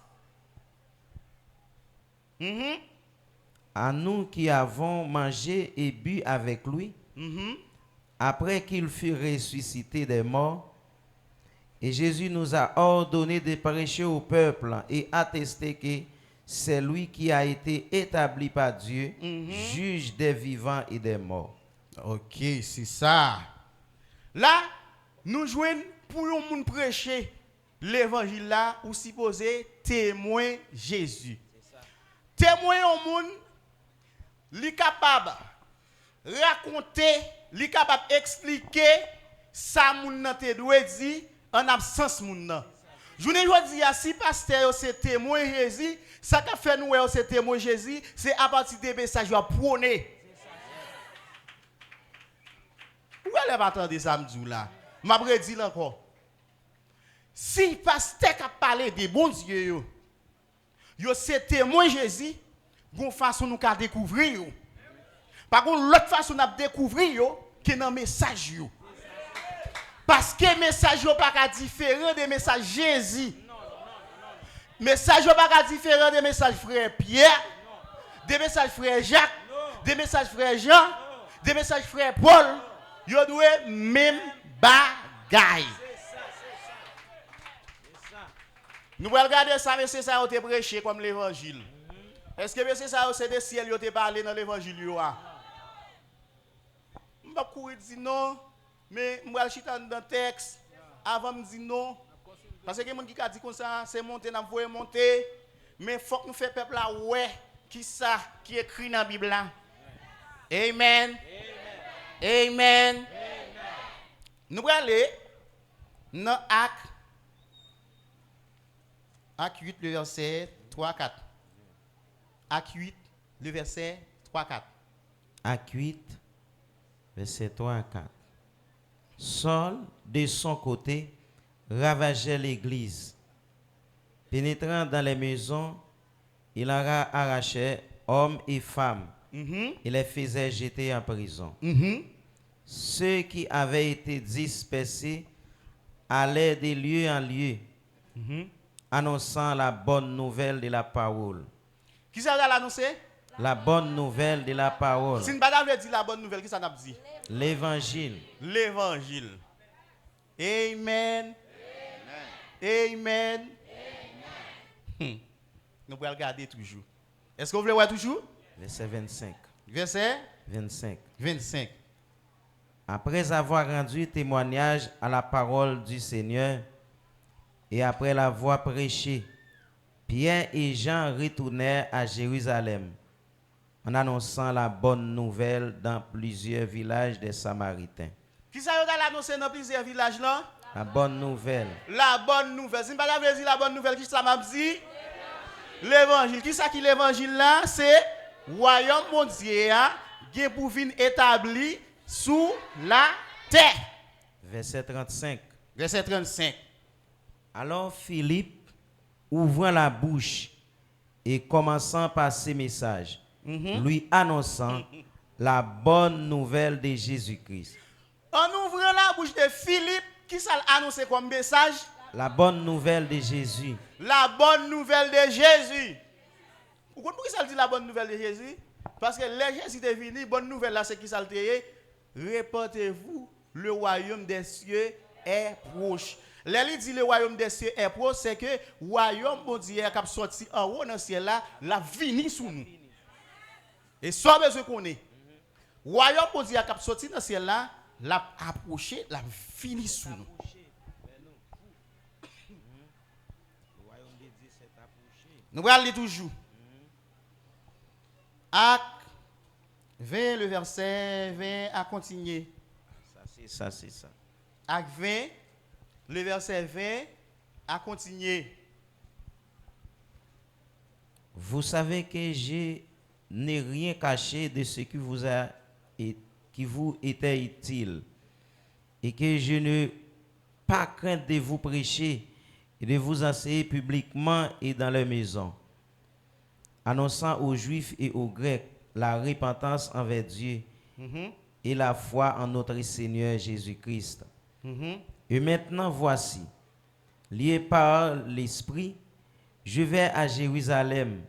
Mhm. À nous qui avons mangé et bu avec lui, Mhm. après qu'il fut ressuscité des morts, et Jésus nous a ordonné de prêcher au peuple et attester que c'est lui qui a été établi par Dieu, juge des vivants et des morts. Ok, c'est ça. Là, nous jouons pour un monde prêcher l'évangile là ou supposé témoin Jésus. Témoin au monde, li capable raconter, li capable expliquer ça moun nan te doit dire en absence moun nan. Je ne dis pas si pasteur c'est témoin Jésus, ça qu'a fait nous c'est témoin Jésus, c'est à partir des messages à prôner. Où est le attendre ça me là? M'a redit encore. Si pasteur a parlé de bon Dieu yo c'est témoin Jésus, gon façon nous ka découvrir yo. Par contre l'autre façon n'a découvrir yo que dans message yo. Parce que message yo pas différent des messages Jésus. Message yo pas différent des messages frère Pierre, des messages frère Jacques, des messages frère Jean, des messages frère Paul. Yo doit même bagaille. Nous allons regarder ça, mais c'est ça qui a été prêché comme l'évangile. Est-ce que c'est ça c'est des ciels qui ont parlé dans l'évangile? Je ne vais pas dire non, mais je vais chiter dans le texte avant de dire non. Parce que les gens qui ont dit comme ça, c'est monter, nous voulons monter. Mais il faut que nous fassions peuple là, ouais, qui ça qui est écrit dans la Bible là. Amen. Amen. Nous allons aller dans Acte 8, le verset 3-4. Acte 8, le verset 3-4. Acte 8, verset 3 à 4. Saul, de son côté, ravageait l'église. Pénétrant dans les maisons, il en arrachait hommes et femmes et les faisait jeter en prison. Ceux qui avaient été dispersés allaient de lieu en lieu, annonçant la bonne nouvelle de la parole. Qui ça va l'annoncer? La bonne nouvelle de la parole. Si madame veut dire la bonne nouvelle, qui ça n'a pas dit? L'évangile. L'évangile. Amen. Amen. Nous pouvons regarder toujours. Est-ce que vous voulez voir toujours? Verset 25. Verset 25. 25. Après avoir rendu témoignage à la parole du Seigneur, Et après l'avoir prêché, Pierre et Jean retournèrent à Jérusalem en annonçant la bonne nouvelle dans plusieurs villages des Samaritains. Qui ça yo a annoncé dans plusieurs villages là? La bonne nouvelle. La bonne nouvelle. Si pas la dire la bonne nouvelle, qui ça m'a dit? L'évangile. Qui ça qui l'évangile là? C'est royaume mon Dieu qui pour venir établi sous la terre. Verset 35. Verset 35. Alors Philippe, ouvrant la bouche et commençant par ces messages, lui annonçant la bonne nouvelle de Jésus-Christ. En ouvrant la bouche de Philippe, qui ça a annoncé comme message? La bonne nouvelle de Jésus. La bonne nouvelle de Jésus. Pourquoi ça dit la bonne nouvelle de Jésus? Parce que les Jésus est venu, bonne nouvelle là, c'est qui ça le dit? Répentez-vous, le royaume des cieux est proche. Là, il dit le royaume des cieux est proche, c'est que le royaume bon Dieu qui a sorti en haut dans le ciel là, l'a venu sous nous. Et ça, besoin qu'on est. Le royaume bon Dieu qui a sorti dans le ciel là, l'a approché, l'a fini sous nous. Nous allons lire toujours. Acte 20, le verset 20 à continuer. Ça, c'est ça. Acte 20, le verset 20 à continuer. Vous savez que je n'ai rien caché de ce qui vous était utile et que je n'ai pas crainte de vous prêcher et de vous enseigner publiquement et dans leur maison, annonçant aux Juifs et aux Grecs la repentance envers Dieu et la foi en notre Seigneur Jésus-Christ. Et maintenant voici, lié par l'Esprit, je vais à Jérusalem,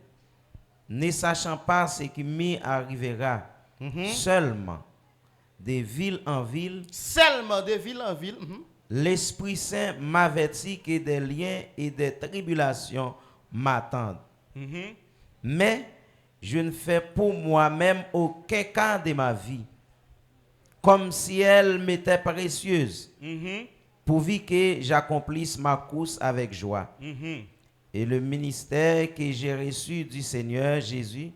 ne sachant pas ce qui m'y arrivera, seulement de ville en ville. Seulement de ville en ville. L'Esprit Saint m'avertit que des liens et des tribulations m'attendent. Mais je ne fais pour moi-même aucun cas de ma vie, comme si elle m'était précieuse, pourvu que j'accomplisse ma course avec joie. Et le ministère que j'ai reçu du Seigneur Jésus,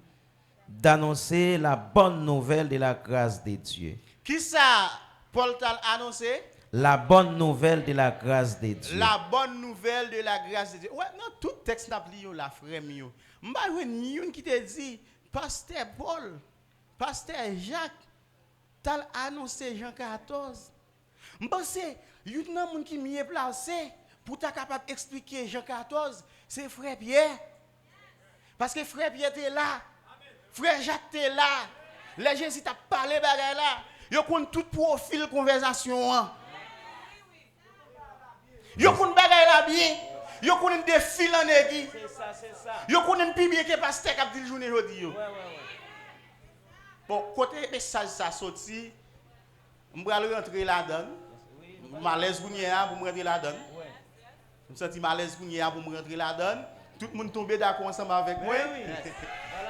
d'annoncer la bonne nouvelle de la grâce de Dieu. Qui ça, Paul t'a annoncé? La bonne nouvelle de la grâce de Dieu. La bonne nouvelle de la grâce de Dieu. Ouais, non, tout texte n'a pas la frère mio. M'a yon qui te dit, Pasteur Paul, Pasteur Jacques, t'as annoncé Jean 14. M'pense, yon nan moun qui m'y est placé pour ta capable d'expliquer Jean 14, c'est frère Pierre. Parce que frère Pierre était là. Frère Jacques était là. Les gens si t'a parlé bagay là, yo connaît tout profil conversation. Yo connaît bagay là bien. Yo connaît des fils en aiguille. C'est ça. Yo connaît plus bien que pasteur qui a dit journée jodi yo. Ouais. Bon, côté message ça sorti, m'bral rentrer là-dedans. Malaise gounier pour me rentrer là-dedans. Je me sens malaise gounier pour me rentrer là-dedans. Tout le monde tombe d'accord ensemble avec moi.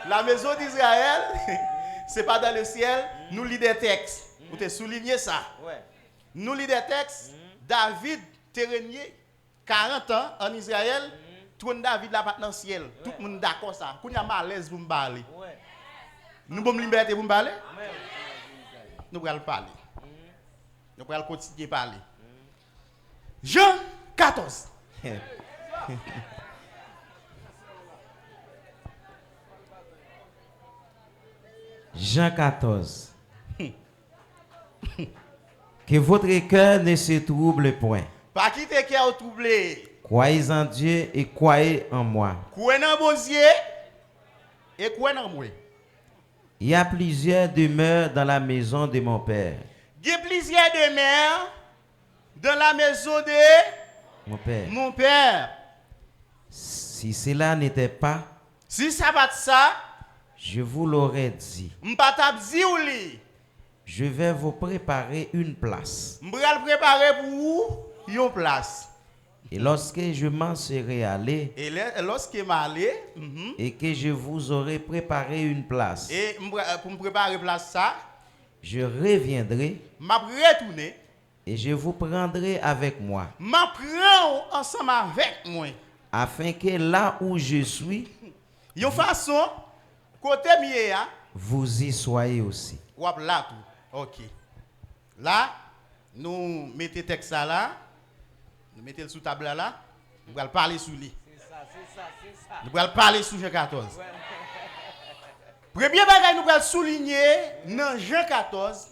La maison d'Israël, c'est pas dans le ciel, nous lisons des textes. Vous te soulignez ça. Nous lisons des textes. David te régné 40 ans en Israël. Trône David là pas dans le ciel. Tout le monde d'accord ça. Quand il y a malaise pour me parler. Nous avons liberté pour me parler. Nous allons parler. Nous allons continuer à parler. Jean 14. Jean 14. Que votre cœur ne se trouble point. Pas quitter cœur troublé. Croyez en Dieu et croyez en moi. Croyez en bon Dieu et croyez en moi. Il y a plusieurs demeures dans la maison de mon Père. Il y a plusieurs demeures dans la maison de mon Père. Si cela n'était pas, si ça va ça, je vous l'aurais dit. Je vais vous préparer une place. Je vais préparer pour vous une place. Et lorsque je m'en serai allé, et que je vous aurai préparé une place, et pour me préparer place ça, je reviendrai Et je vous prendrai avec moi, m'a prend ensemble avec moi. afin que là où je suis, Yon façon, côté mieux, hein, vous y soyez aussi. ou là tout. Ok. Là, nous mettons le texte là, nous mettons le sous table là, nous allons parler sous lui. C'est ça. Nous allons parler sous Jean 14. Premier bagage nous allons souligner dans Jean 14.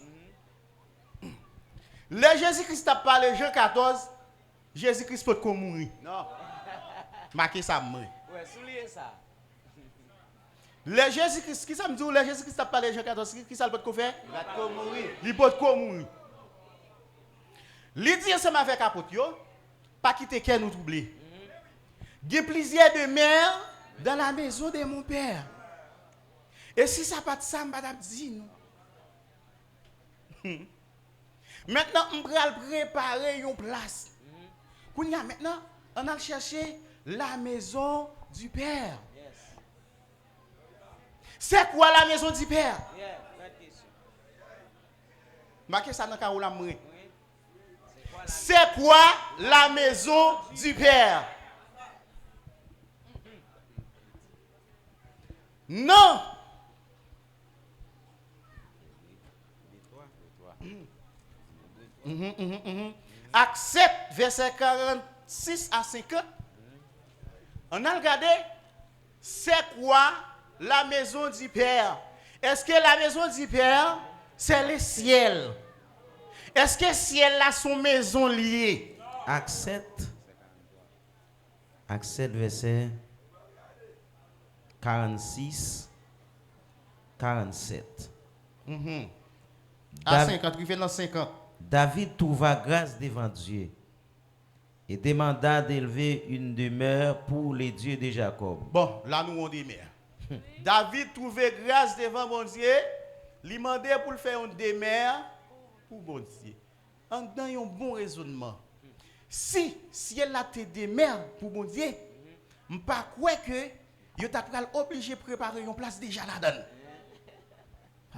Le Jésus-Christ a parlé Jean 14, Jésus-Christ peut mourir. Non. Marquez ça mourir. Ouais, soulier ça. Le Jésus-Christ, qui ça me dit le Jésus-Christ a parlé Jean 14, qui ça peut faire? Il va mourir. Il peut mourir. Il dit ensemble avec apôtre yo, pas quitter qu'elle nous troubler. Il y a plusieurs de mères dans la maison de mon père. Et si ça pas de ça, madame dit nous. Maintenant, on va préparer une place. Maintenant, on va chercher la maison du Père. Yes. C'est quoi la maison du Père? Yeah, bonne question. Marquez ça dans le cas où la mourir. Oui. C'est quoi la maison du Père? Non. Acte 7, verset 46 à 50. On a regardé, c'est quoi la maison du Père? Est-ce que la maison du Père, c'est le ciel? Est-ce que le ciel là sont maison liées? Acte 7, verset 46, 47. À 50, il fait dans 50. David trouva grâce devant Dieu et demanda d'élever une demeure pour les dieux de Jacob. Bon, là nous on demeure. David trouvait grâce devant mon Dieu, lui demandait pour le faire une demeure pour mon Dieu. En dans un bon raisonnement. Si elle a te demeure pour mon Dieu, je ne pas croire que yo t'a obligé de préparer une place déjà là-dedans.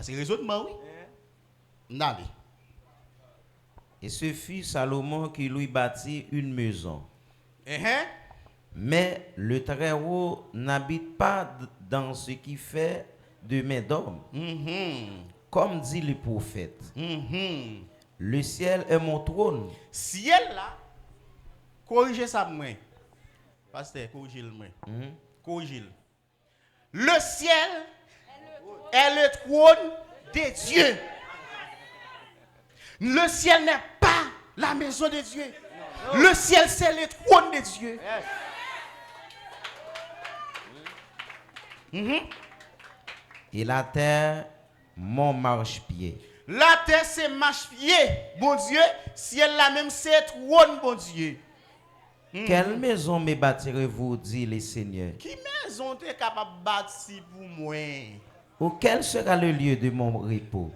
C'est raisonnement oui. N'allez. Et ce fut Salomon qui lui bâtit une maison. Uh-huh. Mais le Très-Haut n'habite pas dans ce qui fait de main d'homme. Comme dit le prophète, le ciel est mon trône. Ciel là, corrigez ça moi. Pasteur, corrigez-le moi. Corrigez-le. Le ciel est le trône de Dieu. Le ciel n'est pas la maison de Dieu. Le ciel, c'est le trône de Dieu. Et la terre, mon marchepied. La terre, c'est marche-pied, bon Dieu. Ciel, là même, c'est trône, bon Dieu. Quelle maison me bâtirez-vous, dit le Seigneur? Qui maison tu es capable de bâtir pour moi? Ou quel sera le lieu de mon repos?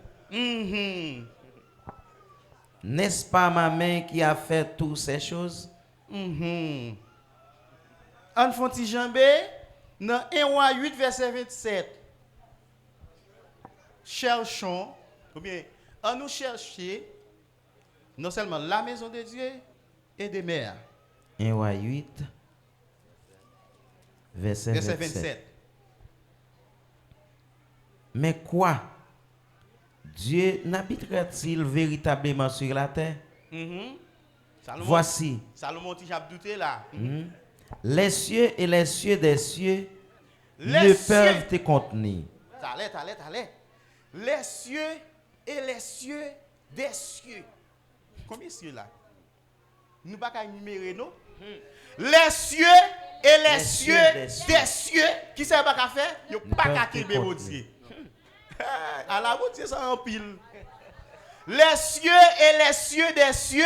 N'est-ce pas ma main qui a fait toutes ces choses? On fait jambé dans 1 roi 8, verset 27. Cherchons, ou bien, on nous chercher non seulement la maison de Dieu et des mers. 1 roi 8, verset 27. Mais quoi? Dieu n'habitera-t-il véritablement sur la terre? Salomon, Voici, Salomon, tu as douté là. les cieux et les cieux des cieux Les ne cieux. peuvent te contenir. Allez. Les cieux et les cieux des cieux. Combien de cieux là? Nous ne pouvons pas énumérer, non? Les cieux et les cieux des cieux. Qui ne pas faire? Ils ne pas qu'à quitter mon Dieu. À la route, c'est ça en pile. Les cieux et les cieux des cieux,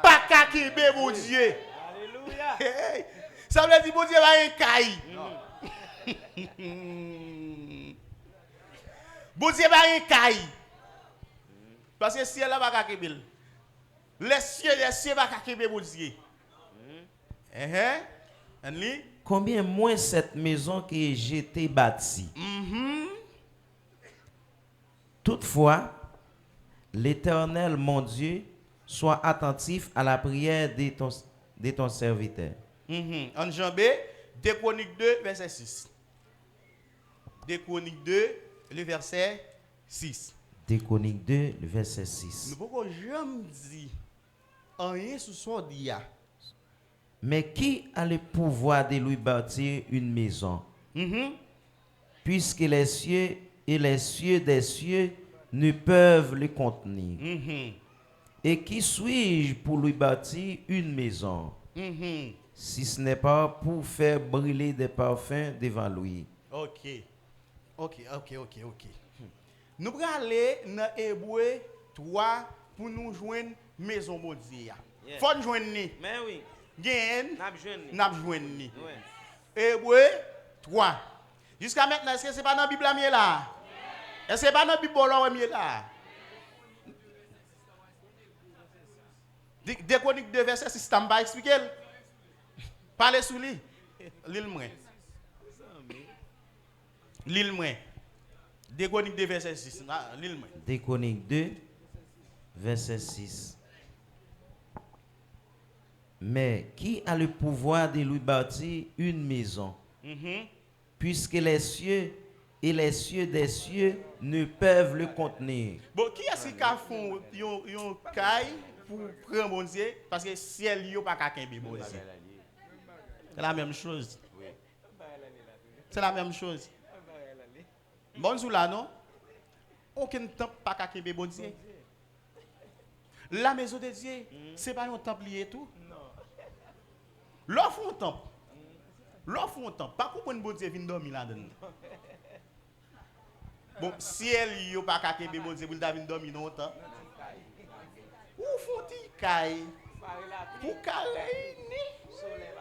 pas qu'à quitter mon Dieu. Alléluia. Ça veut dire, mon Dieu va un caille. Bon Dieu va un caille. Parce que si elle va pas quitter. Les cieux va quitter mon Dieu. Combien moins cette maison que j'ai été bâtie? Toutefois, l'Éternel, mon Dieu, sois attentif à la prière de ton serviteur. En jambé, 2 Chroniques 2, verset 6. 2 Chroniques 2, le verset 6. 2 Chroniques 2, le verset 6. Nous ne pouvons jamais dire rien sur son dia. Mais qui a le pouvoir de lui bâtir une maison, puisque les cieux et les cieux des cieux ne peuvent le contenir? Et qui suis-je pour lui bâtir une maison, si ce n'est pas pour faire brûler des parfums devant lui? Ok. Nous allons aller dans Hébreu 3 pour nous joindre maison bon Dieu. Yeah. Faut nous joindre ni. Mais oui, Gain, n'a n'a joindre ni. Ouais. Hébreu 3. Jusqu'à maintenant, est-ce que c'est pas dans la Bible là? Est-ce que c'est pas dans la Bible là? 2 Chroniques 2 verset 6, t'as pas expliqué? Parlez sur lui. L'île moi. L'île moi. 2 Chroniques 2 verset 6. L'île moi. 2 Chroniques 2, verset 6. Mais qui a le pouvoir de lui bâtir une maison, puisque les cieux et les cieux des cieux ne peuvent le contenir? Bon, qui est-ce qui a fait yon caille pour prendre mon Dieu? Parce que ciel yon pas qu'à kembe bon Dieu. C'est la même chose. C'est la même chose. Bon sou là non? Aucun temple pas qu'à kembe bon Dieu. La maison de Dieu, c'est pas un temple lié tout. L'offre un temple. L'offre un temple. Pas comprendre bon Dieu vient dormir là-dedans. Bon, ciel yo pas qu'à kembe bon Dieu pour venir dormir dans temps. Ou font-ils caille pour caler ni?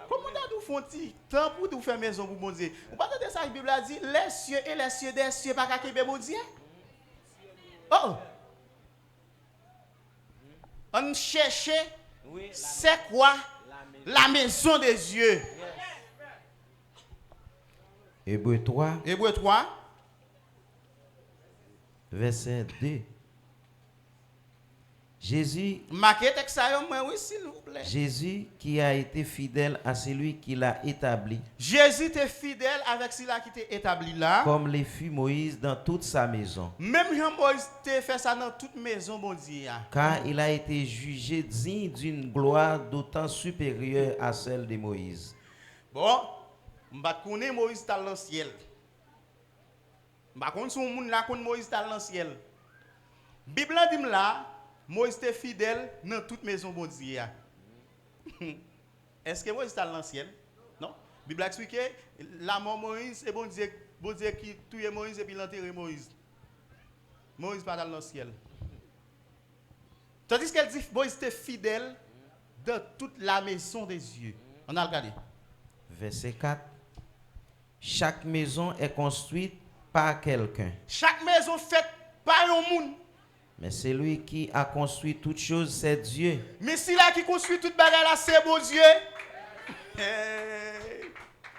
Comment t'as font-ils temps pour nous faire maison pour bon Dieu? Vous pas entendre ça la Bible a dit les cieux et les cieux des cieux pas qu'à kembe bon Dieu? Oh. On cherche c'est quoi la maison des yeux. Hébreu 3, Hébreu 3. verset 2. Jésus, Marquez texte ça moi oui s'il vous plaît. Jésus qui a été fidèle à celui qui l'a établi, Jésus était fidèle avec celui qui était établi là. comme le fut Moïse dans toute sa maison, Même Jean-Moïse te fait ça dans toute maison bon Dieu. car il a été jugé digne d'une gloire d'autant supérieure à celle de Moïse. Bon, m'pa connaît Moïse dans le ciel. M'pa connaît son monde là connaît Moïse dans le ciel. Bible dit là, Moïse était fidèle dans toute maison bon Dieu. Est-ce que Moïse est dans le ciel? Non. Bible explique la mort Moïse et bon Dieu qui tuait Moïse et puis l'enterrer Moïse. Moïse pas dans le ciel. Tandis qu'elle dit Moïse était fidèle dans toute la maison des yeux. On a regardé. Verset 4. Chaque maison est construite par quelqu'un, Chaque maison faite par un monde. mais celui qui a construit toutes choses, c'est Dieu. Mais si là qui construit toute bagarre là, c'est bon Dieu.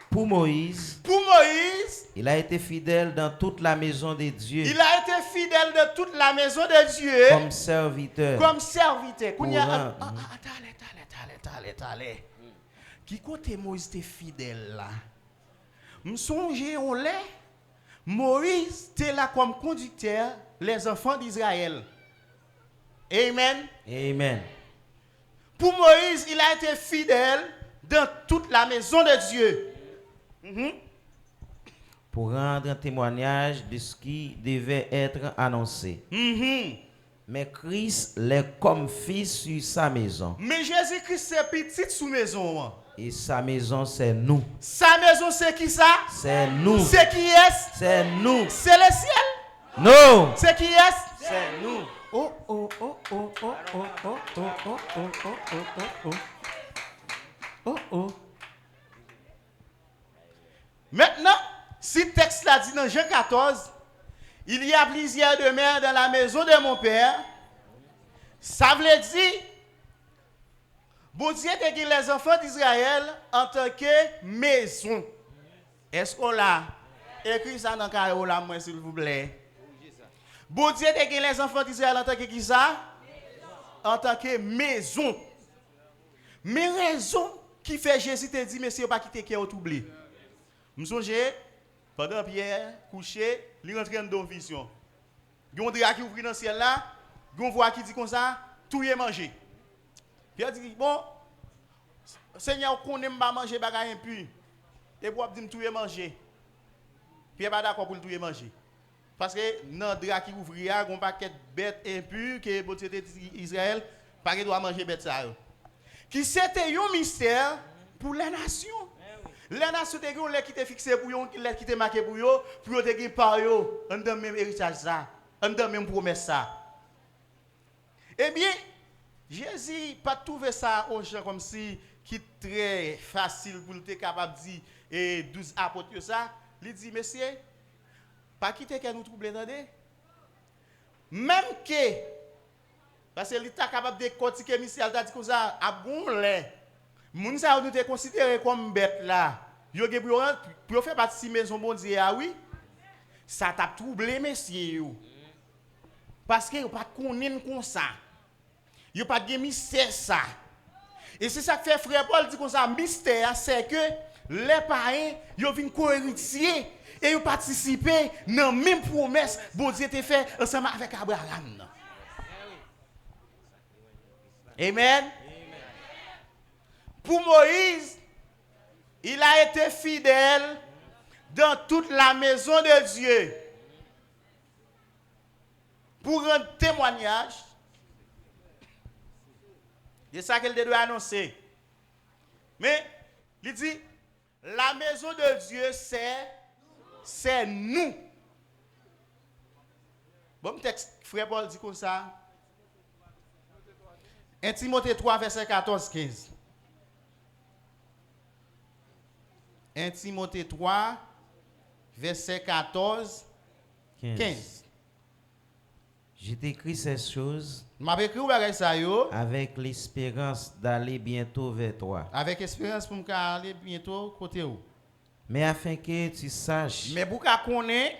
Pour Moïse, Pour Moïse, il a été fidèle dans toute la maison de Dieu, il a été fidèle de toute la maison de Dieu comme serviteur. comme serviteur. Courant. Attendez. Qui côté Moïse était fidèle là? Me songe on l'est. Moïse était là comme conducteur les enfants d'Israël. Amen. Amen. Pour Moïse, il a été fidèle dans toute la maison de Dieu. Pour rendre un témoignage de ce qui devait être annoncé. Mais Christ l'est comme fils sur sa maison. Mais Jésus-Christ c'est petit sous maison. Et sa maison, c'est nous. Sa maison c'est qui ça? C'est nous. C'est qui est? C'est nous. C'est le ciel. Non. C'est qui est? C'est nous. Maintenant, si le texte l'a dit dans Jean 14, il y a plusieurs demeures dans la maison de mon père. Ça veut dire, bon Dieu te dit les enfants d'Israël en tant que maison. Est-ce qu'on l'a écrit ça dans le carreau là, moi, s'il vous plaît? Bon Dieu te dit les enfants d'Israël en tant que qui ça? en tant que maison. Mais raison qui fait Jésus te dit, monsieur, pas quitter qui est oublié. Je me souviens, pendant Pierre couché, il rentre dans une vision. Il y a un drap qui ouvre dans le ciel là, il y a une voix qui dit comme ça, tout est mangé. Pierre dit, bon, Seigneur, qu'on n'aime pas manger bagaille impur. Et pour dire tout est mangé. Pierre pas d'accord pour tout est mangé. Parce que dans le drap qui ouvre, il y a un paquet de bêtes impures que Israël pas doit manger bêtes ça. Qui c'était un mystère pour les nations. Les nations qui étaient fixées pour eux, qui étaient marquées pour eux, pour eux te par eux, dans le même héritage ça, dans la même promesse ça. Eh bien, Jésus pas trouvé ça aux gens comme si qui est très facile pour être capable de dire et 12 apôtres ça, il dit messieurs, pas quitter que nous troubler attendez. Même que parce que l'État capable de décortiquer mystère t'a dit comme ça à bon lait. Moun ça nous te considéré comme bête là. Yo ge pour faire partie maison bon Dieu ah oui. Ça t'a troublé messieurs yo. Parce que yo pas connaître comme ça. Yo pas de mystère ça. Et c'est ça que fait frère Paul dit comme ça mystère c'est que les parents yo viennent co-héritier et yo participer dans même promesse bon Dieu t'a fait ensemble avec Abraham. Amen. Pour Moïse, il a été fidèle dans toute la maison de Dieu. Pour rendre témoignage, c'est ça qu'il doit annoncer. Mais, il dit, la maison de Dieu, c'est nous. Bon texte, frère Paul dit comme ça. 1 Timothée 3, verset 14-15. 1 Timothée 3, verset 14-15. J'ai écrit ces choses Avec l'espérance d'aller bientôt vers toi. Avec espérance pour me aller bientôt côté où. Mais afin que tu saches Mais pour qu'on connaisse,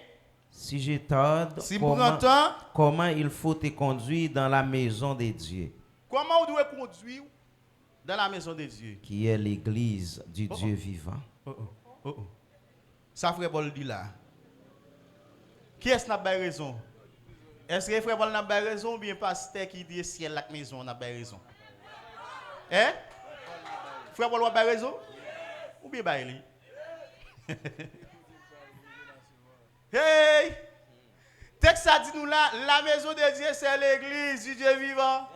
si je tarde, si pour entendre, comment il faut te conduire dans la maison de Dieu. Comment on doit conduire dans la maison de Dieu? Qui est l'église du Dieu vivant. Ça frère Paul dit là. Qui est-ce qui n'a pas raison? Est-ce que frère Paul n'a pas raison ou bien pasteur qui dit ciel la maison n'a pas raison? Hein? Frère Paul n'a pas raison? Ou bien pas lui? Hey! Texte ça dit nous là, la maison de Dieu c'est l'église du Dieu vivant.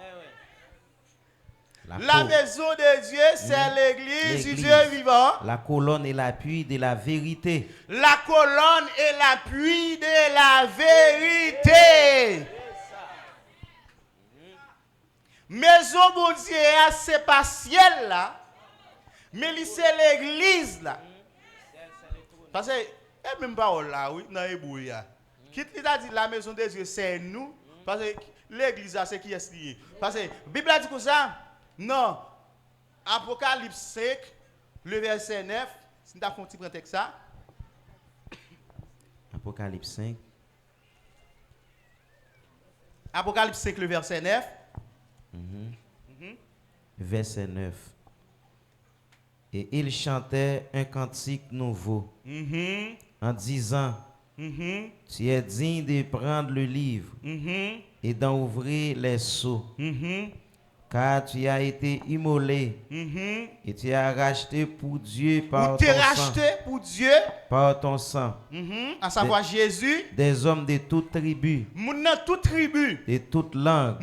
La maison de Dieu, c'est l'église du Dieu vivant. La colonne et l'appui de la vérité. La colonne et l'appui de la vérité. Maison de Dieu, c'est pas ciel là, mais c'est l'église là. Parce que, même pas là, oui, dans l'hébreu. Quitte il a dit la maison de Dieu, c'est nous. Parce que l'église, c'est qui est lié. Parce que la Bible a dit comme ça. Non. Apocalypse 5, le verset 9. Si nous avons un petit texte ça. Apocalypse 5. Apocalypse 5, le verset 9. Verset 9. Et il chantait un cantique nouveau en disant tu es digne de prendre le livre et d'en ouvrir les sceaux. Car tu as été immolé et tu as racheté pour Dieu par ton sang. Racheté pour Dieu par ton sang. À savoir Jésus. Des hommes de toute tribu. Toute tribu. De toute langue.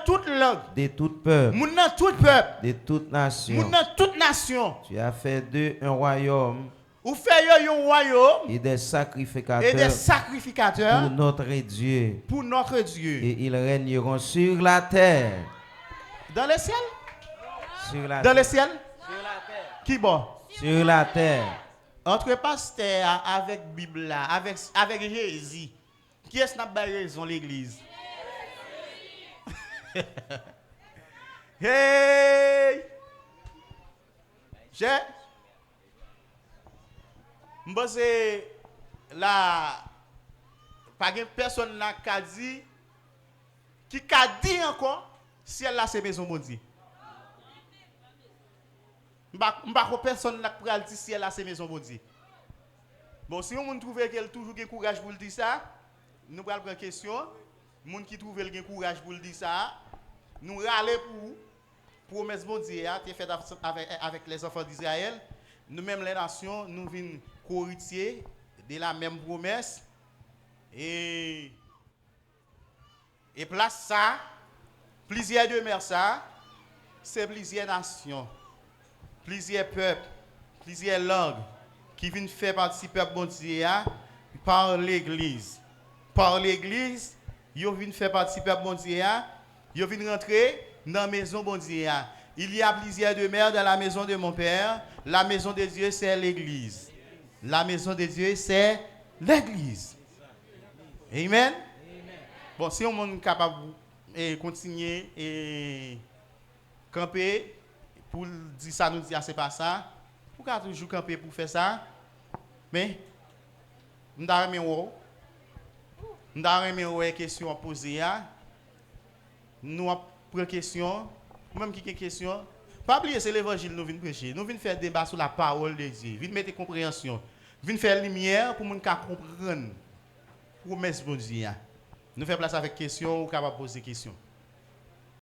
Toute langue. De tout peuple. Tout peuple. De toute nation. Toute nation. Tu as fait d'eux un royaume. Ou fait un royaume. Et des sacrificateurs. Pour notre Dieu. Pour notre Dieu. Et ils régneront sur la terre. Dans le ciel? Dans le ciel? Sur la terre. Qui bon? Sur la terre. Entre pasteur avec Bible là, avec Jésus. Qui est-ce qui n'a pas raison l'église? Hey! M'pense là pas personne n'a dit qui a dit encore Ciel là c'est maison bon Dieu. M'pa personne là pour dire ciel là c'est maison bon Dieu. Bon, si on trouve qu'elle toujours gen courage pour le dire ça, nous prenons prendre question. Moun qui trouve le gen courage pour le dire ça, nous râler pour promesse bon Dieu a été faite avec les enfants d'Israël. Nous mêmes les nations, nous venons co-héritiers de la même promesse et place ça, plusieurs demeures ça, c'est plusieurs nations, plusieurs peuples, plusieurs langues qui viennent faire participer à bon Dieu par l'église. Par l'église, ils viennent faire participer à bon Dieu, ils viennent rentrer dans la maison bon Dieu. Il y a plusieurs demeures dans la maison de mon Père. La maison de Dieu, c'est l'église. La maison de Dieu, c'est l'église. Amen. Bon, si on est capable de continuer et camper pour dire ça, nous dire c'est pas ça. Pourquoi toujours camper pour faire ça? Mais, nous avons une question à poser. Nous avons une question. Même qui a une question. Pas oublier, c'est l'évangile nous venons prêcher. Nous venons faire débat sur la parole de Dieu. Nous venons mettre compréhension. Nous venons faire lumière pour que nous comprenions la promesse de Dieu. Nous faisons place avec question ou capable de poser question.